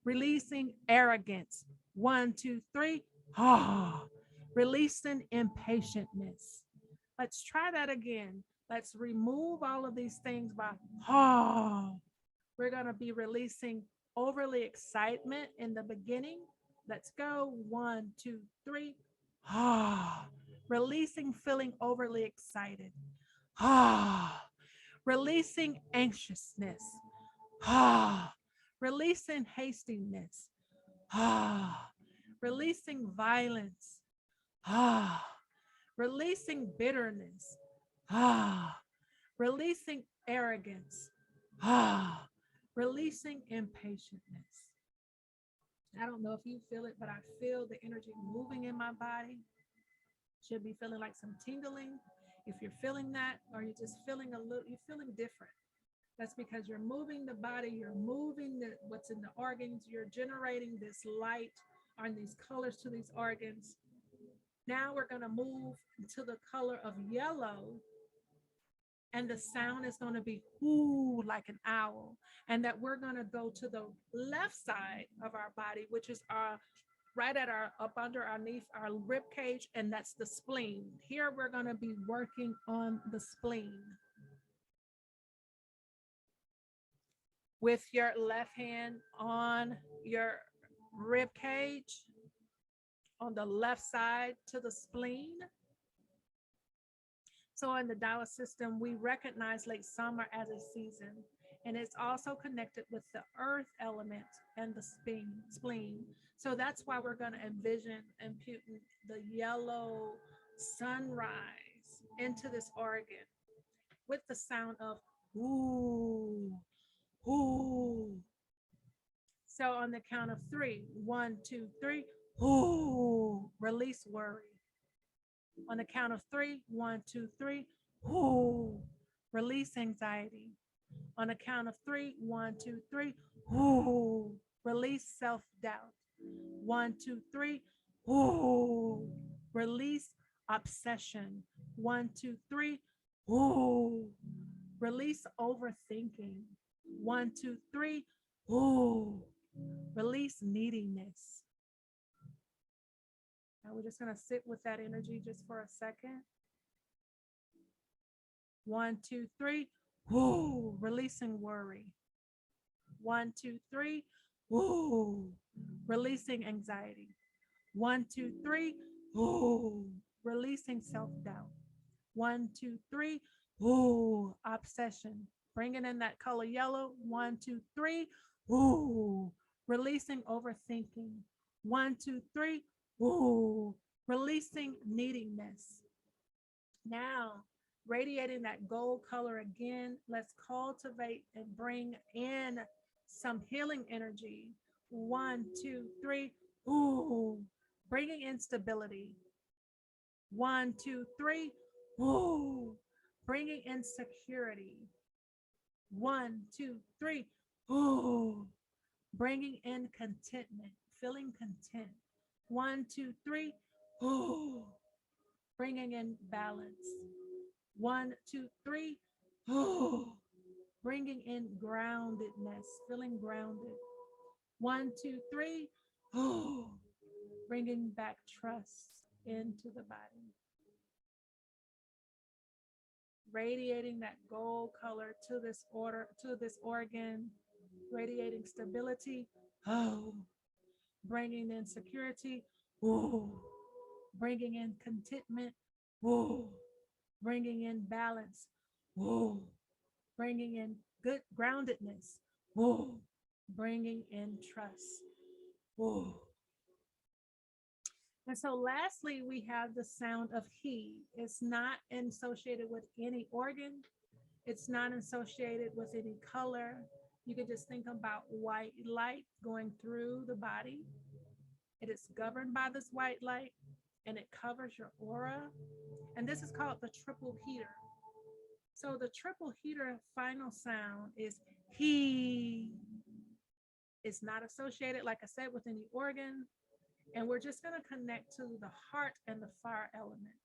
Speaker 1: releasing arrogance. 1, 2, 3. Ah, releasing impatientness. Let's try that again. Let's remove all of these things by we're going to be releasing overly excitement in the beginning. Let's go. 1, 2, 3. Releasing feeling overly excited. Releasing anxiousness. Releasing hastiness. Releasing violence. Releasing bitterness. Releasing arrogance. Releasing impatientness. I don't know if you feel it, but I feel the energy moving in my body. Should be feeling like some tingling. If you're feeling that, or you're just feeling you're feeling different. That's because you're moving the body, you're moving what's in the organs, you're generating this light and these colors to these organs. Now we're going to move to the color of yellow, and the sound is going to be whoo, like an owl. And that we're going to go to the left side of our body, which is our right at our up under our knee, our rib cage, and that's the spleen. Here we're going to be working on the spleen. With your left hand on your rib cage, on the left side to the spleen. So in the Taoist system, we recognize late summer as a season, and it's also connected with the earth element and the spleen. So that's why we're going to envision imputing the yellow sunrise into this organ with the sound of ooh, ooh. So on the count of 3, 1, 2, 3, ooh, release worry. On the count of 3, 1, 2, 3, ooh, release anxiety. On the count of 3, 1, 2, 3, ooh, release self-doubt. 1, 2, 3, ooh, release obsession. 1, 2, 3, ooh, release overthinking. 1, 2, 3, ooh, release neediness. Now we're just going to sit with that energy just for a second. 1, 2, 3, ooh, releasing worry. 1, 2, 3, ooh, releasing anxiety. 1, 2, 3, ooh, releasing self-doubt. 1, 2, 3, ooh, obsession. Bringing in that color yellow. 1, 2, 3, ooh, releasing overthinking. 1, 2, 3, ooh, releasing neediness. Now, radiating that gold color again, let's cultivate and bring in some healing energy. 1, 2, 3, ooh, bringing in stability. 1, 2, 3, ooh, bringing in security. 1, 2, 3, ooh, bringing in contentment, feeling content. 1, 2, 3, ooh, bringing in balance. 1, 2, 3, ooh, bringing in groundedness, feeling grounded. 1, 2, 3, ooh, bringing back trust into the body. Radiating that gold color to this organ, radiating stability, oh, bringing in security, oh, bringing in contentment, oh, bringing in balance, oh, bringing in good groundedness, oh, bringing in trust, oh. And so lastly, we have the sound of he. It's not associated with any organ. It's not associated with any color. You could just think about white light going through the body. It is governed by this white light, and it covers your aura. And this is called the triple heater. So the triple heater final sound is he. It's not associated, like I said, with any organ. And we're just going to connect to the heart and the fire element.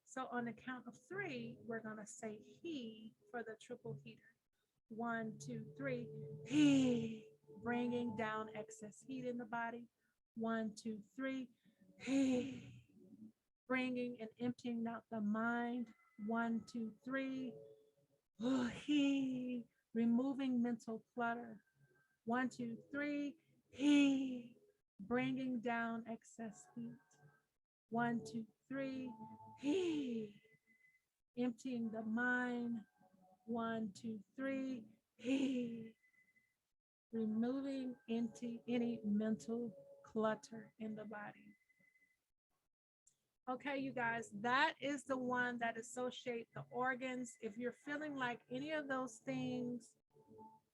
Speaker 1: So on the count of 3, we're going to say he for the triple heater. 1, 2, 3, he, bringing down excess heat in the body. 1, 2, 3, he, bringing and emptying out the mind. 1, 2, 3, he, removing mental clutter. 1, 2, 3, he, bringing down excess heat. 1, 2, 3, he, emptying the mind. 1, 2, 3, he, removing any mental clutter in the body. Okay, you guys, that is the one that associates the organs. If you're feeling like any of those things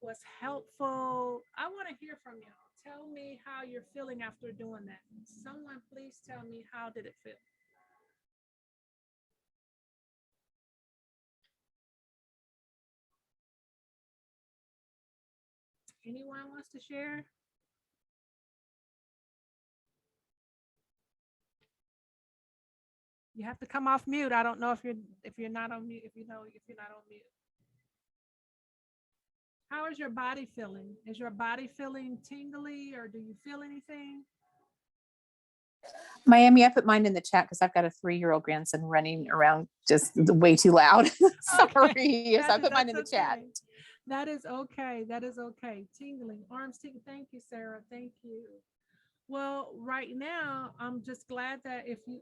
Speaker 1: was helpful, I want to hear from y'all. Tell me how you're feeling after doing that. Someone please tell me, how did it feel? Anyone wants to share? You have to come off mute. I don't know if you're not on mute, if you know if you're not on mute. How is your body feeling? Is your body feeling tingly or do you feel anything?
Speaker 2: Miami, I put mine in the chat because I've got a 3-year-old grandson running around just way too loud. Sorry. Yes, I put mine in the chat.
Speaker 1: That is okay. That is okay. Tingling, arms tingling. Thank you, Sarah. Thank you. Well, right now, I'm just glad that if you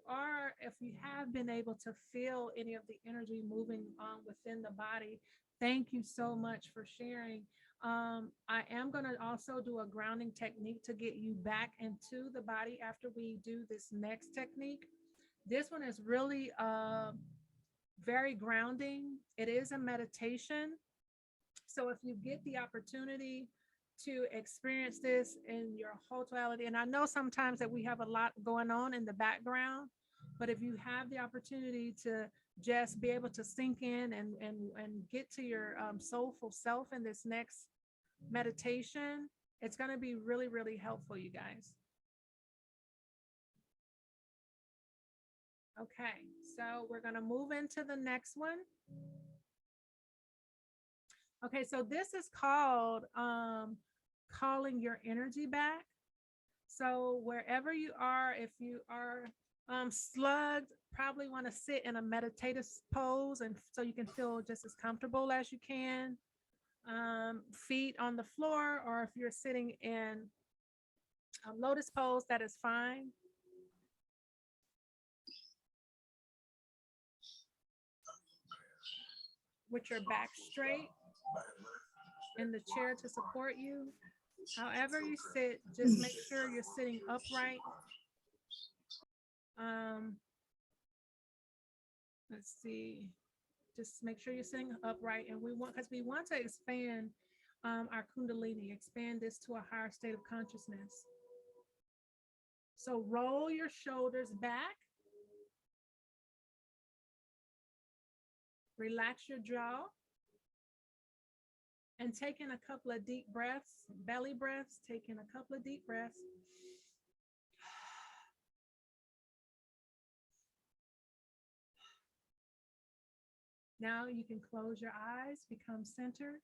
Speaker 1: have been able to feel any of the energy moving on within the body, thank you so much for sharing. I am going to also do a grounding technique to get you back into the body after we do this next technique. This one is really very grounding. It is a meditation. So if you get the opportunity to experience this in your whole totality, and I know sometimes that we have a lot going on in the background, but if you have the opportunity to just be able to sink in and get to your soulful self in this next meditation, it's going to be really, really helpful, you guys. Okay, so we're going to move into the next one. Okay, so this is called calling your energy back. So wherever you are, if you are slugged, probably want to sit in a meditative pose, and so you can feel just as comfortable as you can. Feet on the floor, or if you're sitting in a lotus pose, that is fine. With your back straight in the chair to support you. However you sit, just make sure you're sitting upright. Let's see. Just make sure you're sitting upright, and we want to expand our kundalini, expand this to a higher state of consciousness. So roll your shoulders back. Relax your jaw. And take in a couple of deep breaths, belly breaths, take in a couple of deep breaths. Now you can close your eyes, become centered.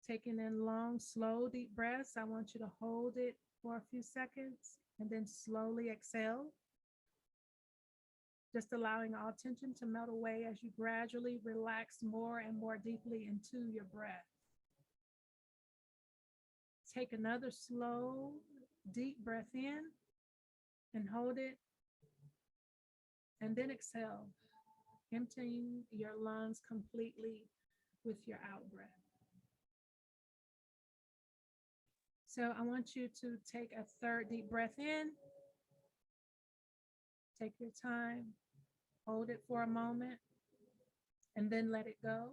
Speaker 1: Taking in long, slow, deep breaths. I want you to hold it for a few seconds and then slowly exhale. Just allowing all tension to melt away as you gradually relax more and more deeply into your breath. Take another slow, deep breath in and hold it. And then exhale, emptying your lungs completely with your out breath. So I want you to take a third deep breath in. Take your time, hold it for a moment, and then let it go.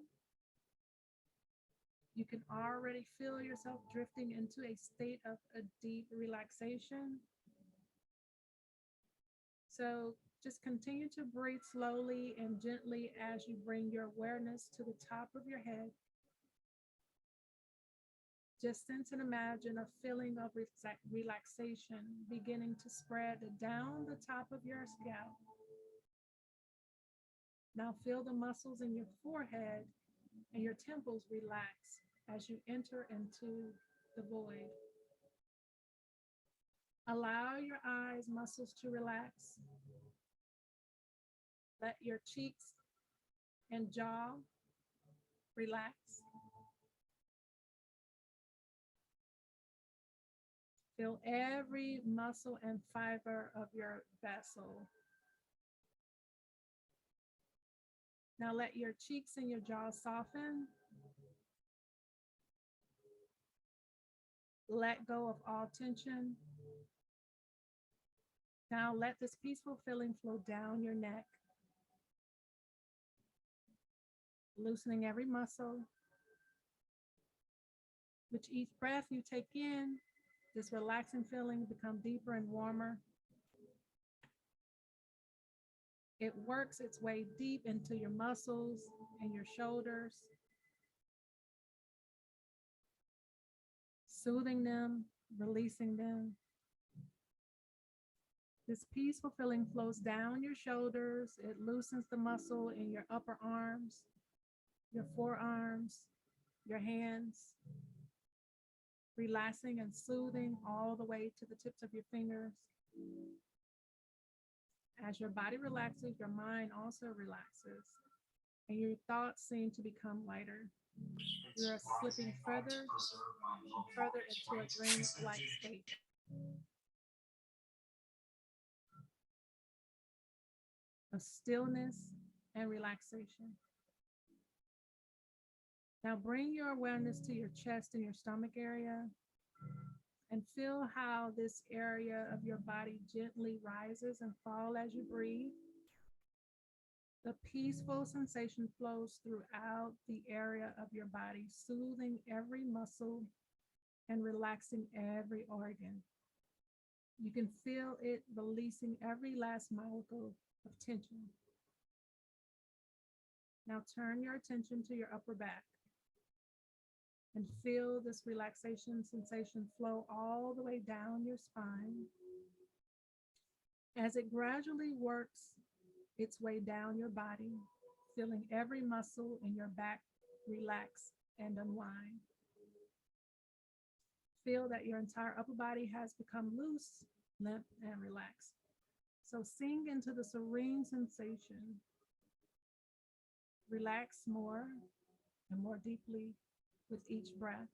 Speaker 1: You can already feel yourself drifting into a state of a deep relaxation. So just continue to breathe slowly and gently as you bring your awareness to the top of your head. Just sense and imagine a feeling of relaxation beginning to spread down the top of your scalp. Now feel the muscles in your forehead and your temples relax as you enter into the void. Allow your eyes muscles to relax. Let your cheeks and jaw relax. Feel every muscle and fiber of your vessel. Now let your cheeks and your jaw soften. Let go of all tension. Now let this peaceful feeling flow down your neck, loosening every muscle. With each breath you take in, this relaxing feeling becomes deeper and warmer. It works its way deep into your muscles and your shoulders, soothing them, releasing them. This peaceful feeling flows down your shoulders. It loosens the muscle in your upper arms, your forearms, your hands, relaxing and soothing all the way to the tips of your fingers. As your body relaxes, your mind also relaxes, and your thoughts seem to become lighter. You are slipping further and further into a dream-like state. Of stillness and relaxation. Now bring your awareness to your chest and your stomach area and feel how this area of your body gently rises and falls as you breathe. The peaceful sensation flows throughout the area of your body, soothing every muscle and relaxing every organ. You can feel it releasing every last molecule of tension. Now turn your attention to your upper back and feel this relaxation sensation flow all the way down your spine. As it gradually works its way down your body, feeling every muscle in your back relax and unwind. Feel that your entire upper body has become loose, limp, and relaxed. So sink into the serene sensation. Relax more and more deeply with each breath.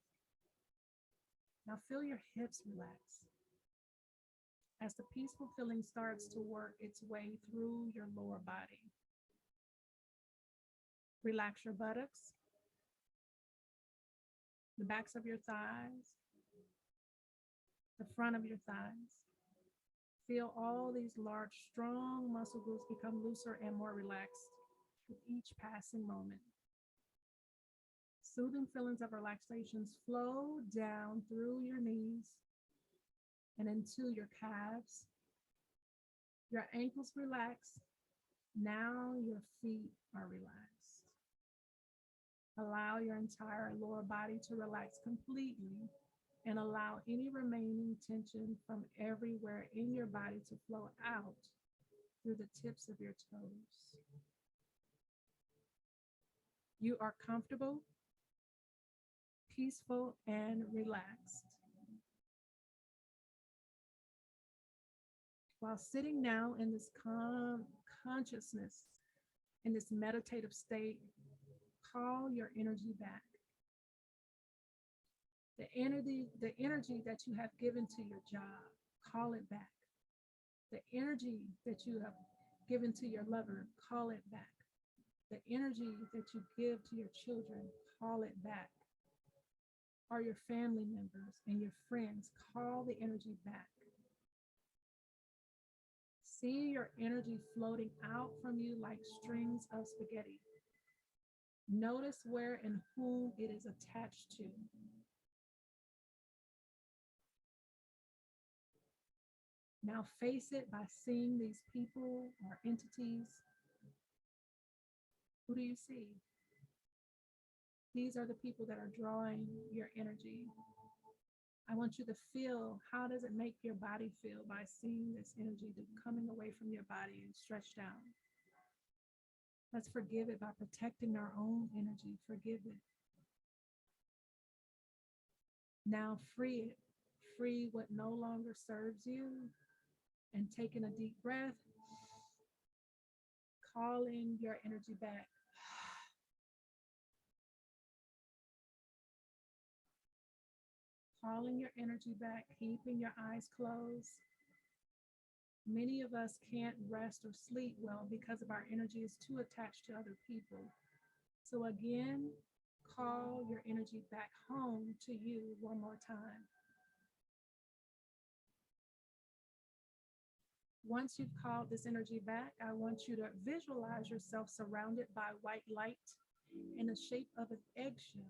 Speaker 1: Now feel your hips relax as the peaceful feeling starts to work its way through your lower body. Relax your buttocks, the backs of your thighs, the front of your thighs. Feel all these large, strong muscle groups become looser and more relaxed with each passing moment. Soothing feelings of relaxations flow down through your knees and into your calves. Your ankles relax. Now your feet are relaxed. Allow your entire lower body to relax completely and allow any remaining tension from everywhere in your body to flow out through the tips of your toes. You are comfortable, peaceful, and relaxed. While sitting now in this calm consciousness, in this meditative state, call your energy back. The energy that you have given to your job, call it back. The energy that you have given to your lover, call it back. The energy that you give to your children, call it back. Or your family members and your friends, call the energy back. See your energy floating out from you like strings of spaghetti. Notice where and whom it is attached to. Now face it by seeing these people or entities. Who do you see? These are the people that are drawing your energy. I want you to feel, how does it make your body feel by seeing this energy coming away from your body and stretched out? Let's forgive it by protecting our own energy. Forgive it. Now free it. Free what no longer serves you. And taking a deep breath, calling your energy back. Calling your energy back, keeping your eyes closed. Many of us can't rest or sleep well because of our energy is too attached to other people. So again, call your energy back home to you one more time. Once you've called this energy back, I want you to visualize yourself surrounded by white light in the shape of an eggshell,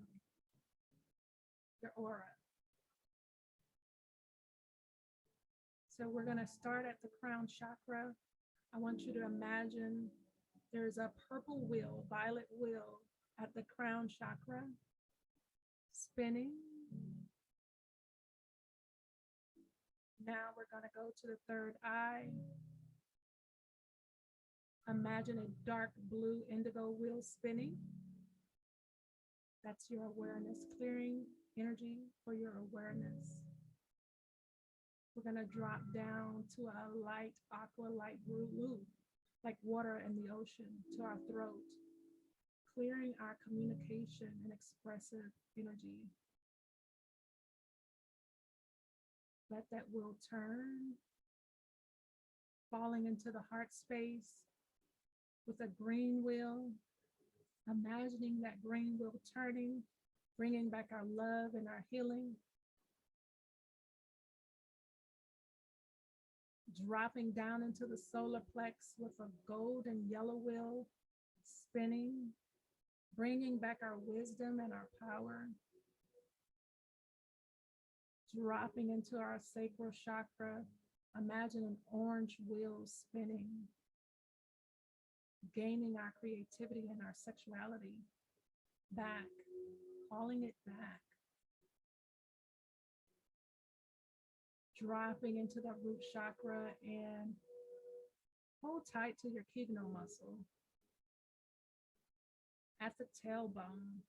Speaker 1: your aura. So we're going to start at the crown chakra. I want you to imagine there's a purple wheel, violet wheel at the crown chakra, spinning Now we're going to go to the third eye. Imagine a dark blue indigo wheel spinning. That's your awareness, clearing energy for your awareness. We're going to drop down to a light aqua, light blue, like water in the ocean, to our throat, clearing our communication and expressive energy. Let that wheel turn, falling into the heart space with a green wheel. Imagining that green wheel turning, bringing back our love and our healing. Dropping down into the solar plex with a gold and yellow wheel spinning, bringing back our wisdom and our power. Dropping into our sacral chakra. Imagine an orange wheel spinning, gaining our creativity and our sexuality back, calling it back. Dropping into the root chakra and hold tight to your Kegno muscle at the tailbone.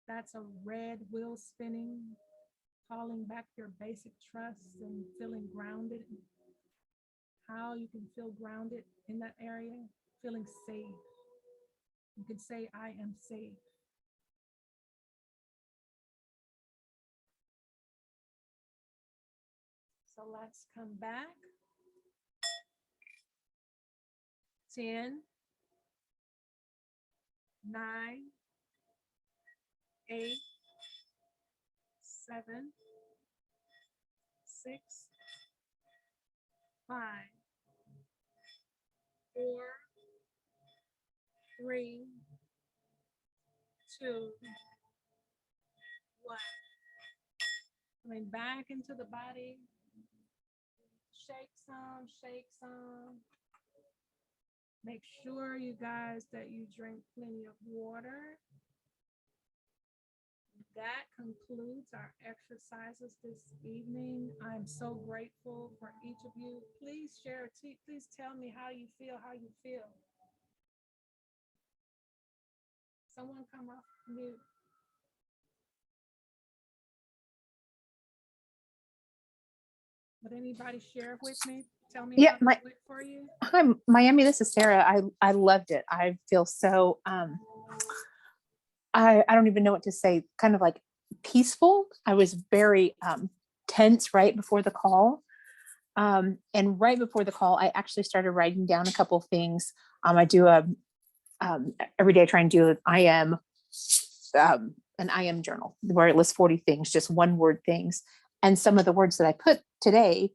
Speaker 1: That's a red wheel spinning, calling back your basic trust and feeling grounded. How you can feel grounded in that area, feeling safe. You can say, I am safe. So let's come back. 10, 9, 8, 7, 6, 5, 4, 3, 2, 1. Coming back into the body. Shake some, shake some. Make sure, you guys, that you drink plenty of water. That concludes our exercises this evening. I'm so grateful for each of you. Please share, please tell me how you feel, Someone come off mute. Would anybody share with me? Tell me how it went for you.
Speaker 2: Hi, Miami. This is Sarah. I loved it. I feel so, I don't even know what to say, kind of like peaceful. I was very tense right before the call. And right before the call, I actually started writing down a couple of things. I do every day I try and do an I am journal where it lists 40 things, just one word things. And some of the words that I put today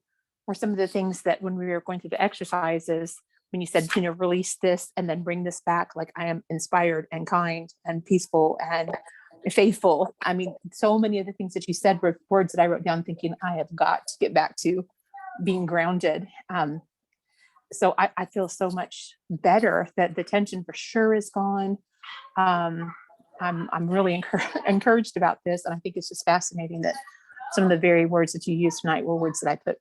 Speaker 2: were some of the things that when we were going through the exercises, when you said, release this and then bring this back, like I am inspired and kind and peaceful and faithful. I mean, so many of the things that you said were words that I wrote down thinking I have got to get back to being grounded. So I feel so much better that the tension for sure is gone. I'm really encouraged about this. And I think it's just fascinating that some of the very words that you used tonight were words that I put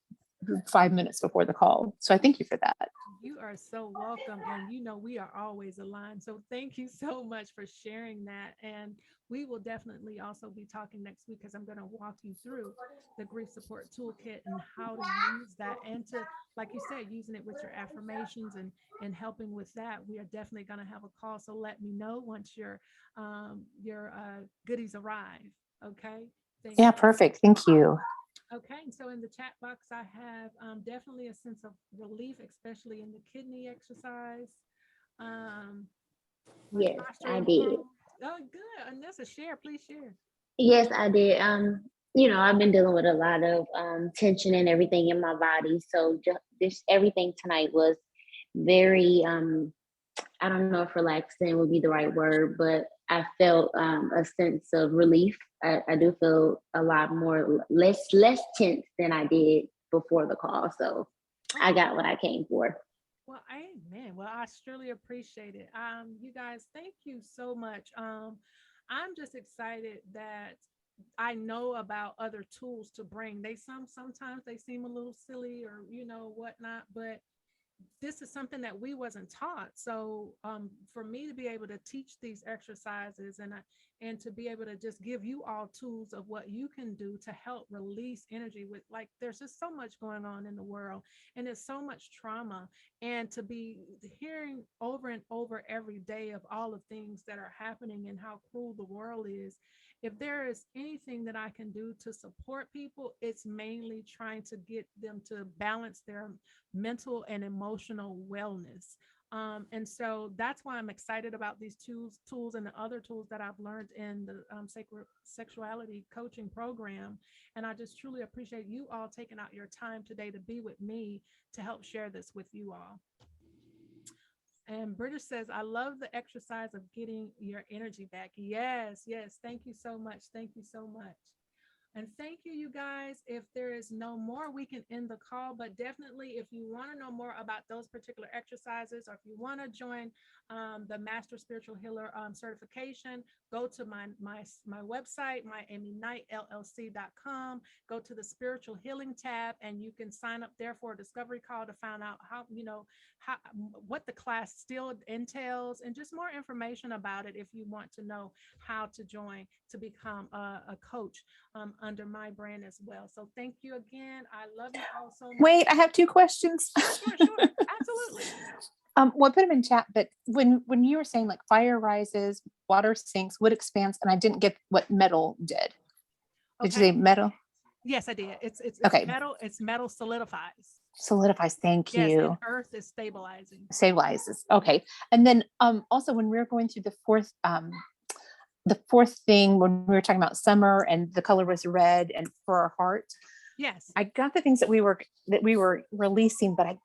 Speaker 2: 5 minutes before the call. So I thank you for that.
Speaker 1: You are so welcome. And we are always aligned. So thank you so much for sharing that. And we will definitely also be talking next week because I'm going to walk you through the grief support toolkit and how to use that. And to, like you said, using it with your affirmations and helping with that. We are definitely going to have a call. So let me know once your goodies arrive. Okay.
Speaker 2: Yeah, perfect. Thank you.
Speaker 1: Okay, so in the chat box, I have definitely a sense of relief, especially in the kidney exercise.
Speaker 3: Yes, I did.
Speaker 1: Oh, good. Anessa, share, please share.
Speaker 3: Yes, I did. I've been dealing with a lot of tension and everything in my body. So just everything tonight was very, I don't know if relaxing would be the right word, but I felt a sense of relief. I do feel a lot more, less tense than I did before the call. So I got what I came for.
Speaker 1: Well, amen. Well, I surely appreciate it. You guys, thank you so much. I'm just excited that I know about other tools to bring. Sometimes they seem a little silly or whatnot, but this is something that we wasn't taught. So for me to be able to teach these exercises and to be able to just give you all tools of what you can do to help release energy with, like, there's just so much going on in the world and there's so much trauma, and to be hearing over and over every day of all the things that are happening and how cruel the world is. If there is anything that I can do to support people, it's mainly trying to get them to balance their mental and emotional wellness. And so that's why I'm excited about these tools and the other tools that I've learned in the sacred sexuality coaching program. And I just truly appreciate you all taking out your time today to be with me to help share this with you all. And British says, I love the exercise of getting your energy back. Yes, yes. Thank you so much. Thank you so much. And thank you, you guys. If there is no more, we can end the call. But definitely, if you want to know more about those particular exercises, or if you want to join the Master Spiritual Healer certification, go to my website, myamyknightllc.com. Go to the Spiritual Healing tab, and you can sign up there for a discovery call to find out what the class still entails, and just more information about it if you want to know how to join to become a coach under my brand as well. So thank you again. I love you all so much.
Speaker 2: Wait, I have 2 questions.
Speaker 1: Sure, absolutely.
Speaker 2: Well, I put them in chat, but when you were saying like fire rises, water sinks, wood expands, and I didn't get what metal did. Did you say metal?
Speaker 1: Yes, I did. It's
Speaker 2: okay.
Speaker 1: Metal. It's metal solidifies.
Speaker 2: Thank you.
Speaker 1: Yes, and earth is stabilizing.
Speaker 2: Stabilizes. Okay. And then also when we were going through the fourth thing, when we were talking about summer and the color was red and for our heart.
Speaker 1: Yes.
Speaker 2: I got the things that we were releasing, but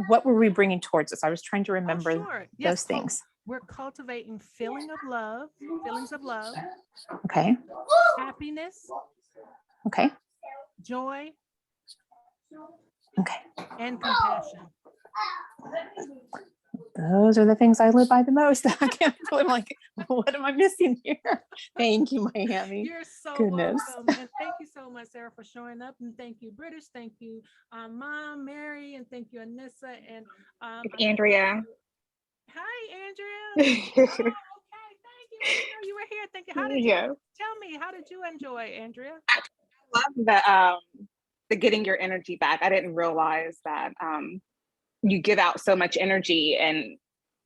Speaker 2: what were we bringing towards us? I was trying to remember those things.
Speaker 1: We're cultivating feelings of love.
Speaker 2: Okay.
Speaker 1: Happiness.
Speaker 2: Okay.
Speaker 1: Joy.
Speaker 2: Okay.
Speaker 1: And compassion.
Speaker 2: Those are the things I live by the most. I can't feel I'm like, what am I missing here? Thank you, Miami.
Speaker 1: You're so
Speaker 2: Goodness.
Speaker 1: welcome. And thank you so much, Sarah, for showing up. And thank you, British. Thank you, Mom, Mary, and thank you, Anissa. And
Speaker 4: Andrea.
Speaker 1: Hi, Andrea. Oh, okay. Thank you. I didn't know you were here. Thank you. How did you tell me? How did you enjoy, Andrea?
Speaker 4: I love the getting your energy back. I didn't realize that you give out so much energy and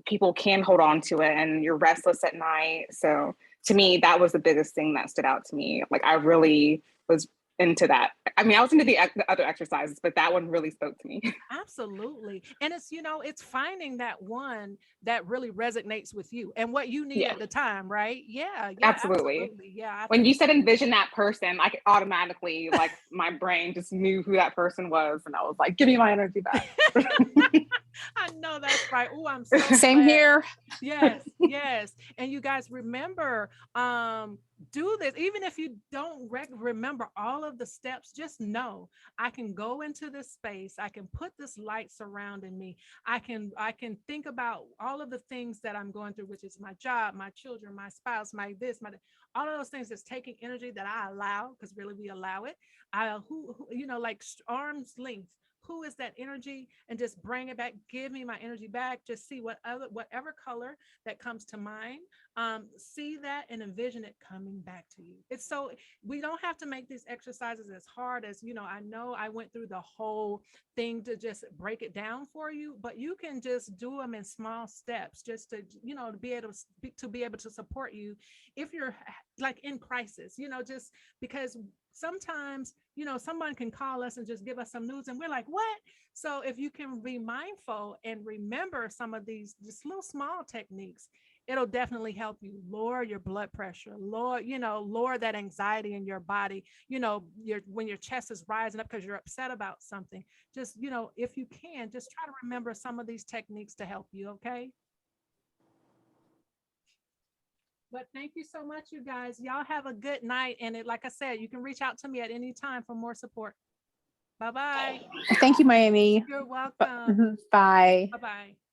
Speaker 4: people can hold on to it, and you're restless at night. So to me, that was the biggest thing that stood out to me. Like, I really was into that. I mean, I was into the other exercises, but that one really spoke to me.
Speaker 1: Absolutely. And it's, it's finding that one that really resonates with you and what you need at the time, right? Yeah,
Speaker 4: absolutely.
Speaker 1: Yeah.
Speaker 4: When you said envision that person, I automatically, like, my brain just knew who that person was. And I was like, give me my energy back.
Speaker 1: I know that's right. Oh, I'm so
Speaker 2: same
Speaker 1: glad.
Speaker 2: Here.
Speaker 1: Yes. And you guys remember, do this. Even if you don't remember all of the steps, just know I can go into this space. I can put this light surrounding me. I can think about all of the things that I'm going through, which is my job, my children, my spouse, all of those things that's taking energy that I allow, because really we allow it. Like arm's length. Who is that energy? And just bring it back. Give me my energy back. Just see whatever color that comes to mind. See that and envision it coming back to you. We don't have to make these exercises as hard as, I know I went through the whole thing to just break it down for you, but you can just do them in small steps just to, to be able to support you if you're like in crisis, just because sometimes, someone can call us and just give us some news and we're like, what? So if you can be mindful and remember some of these just little small techniques, it'll definitely help you lower your blood pressure, lower that anxiety in your body, when your chest is rising up because you're upset about something. Just, if you can, just try to remember some of these techniques to help you, okay? But thank you so much, you guys. Y'all have a good night. And like I said, you can reach out to me at any time for more support. Bye-bye.
Speaker 2: Thank you, Miami.
Speaker 1: You're welcome.
Speaker 2: Bye.
Speaker 1: Bye-bye.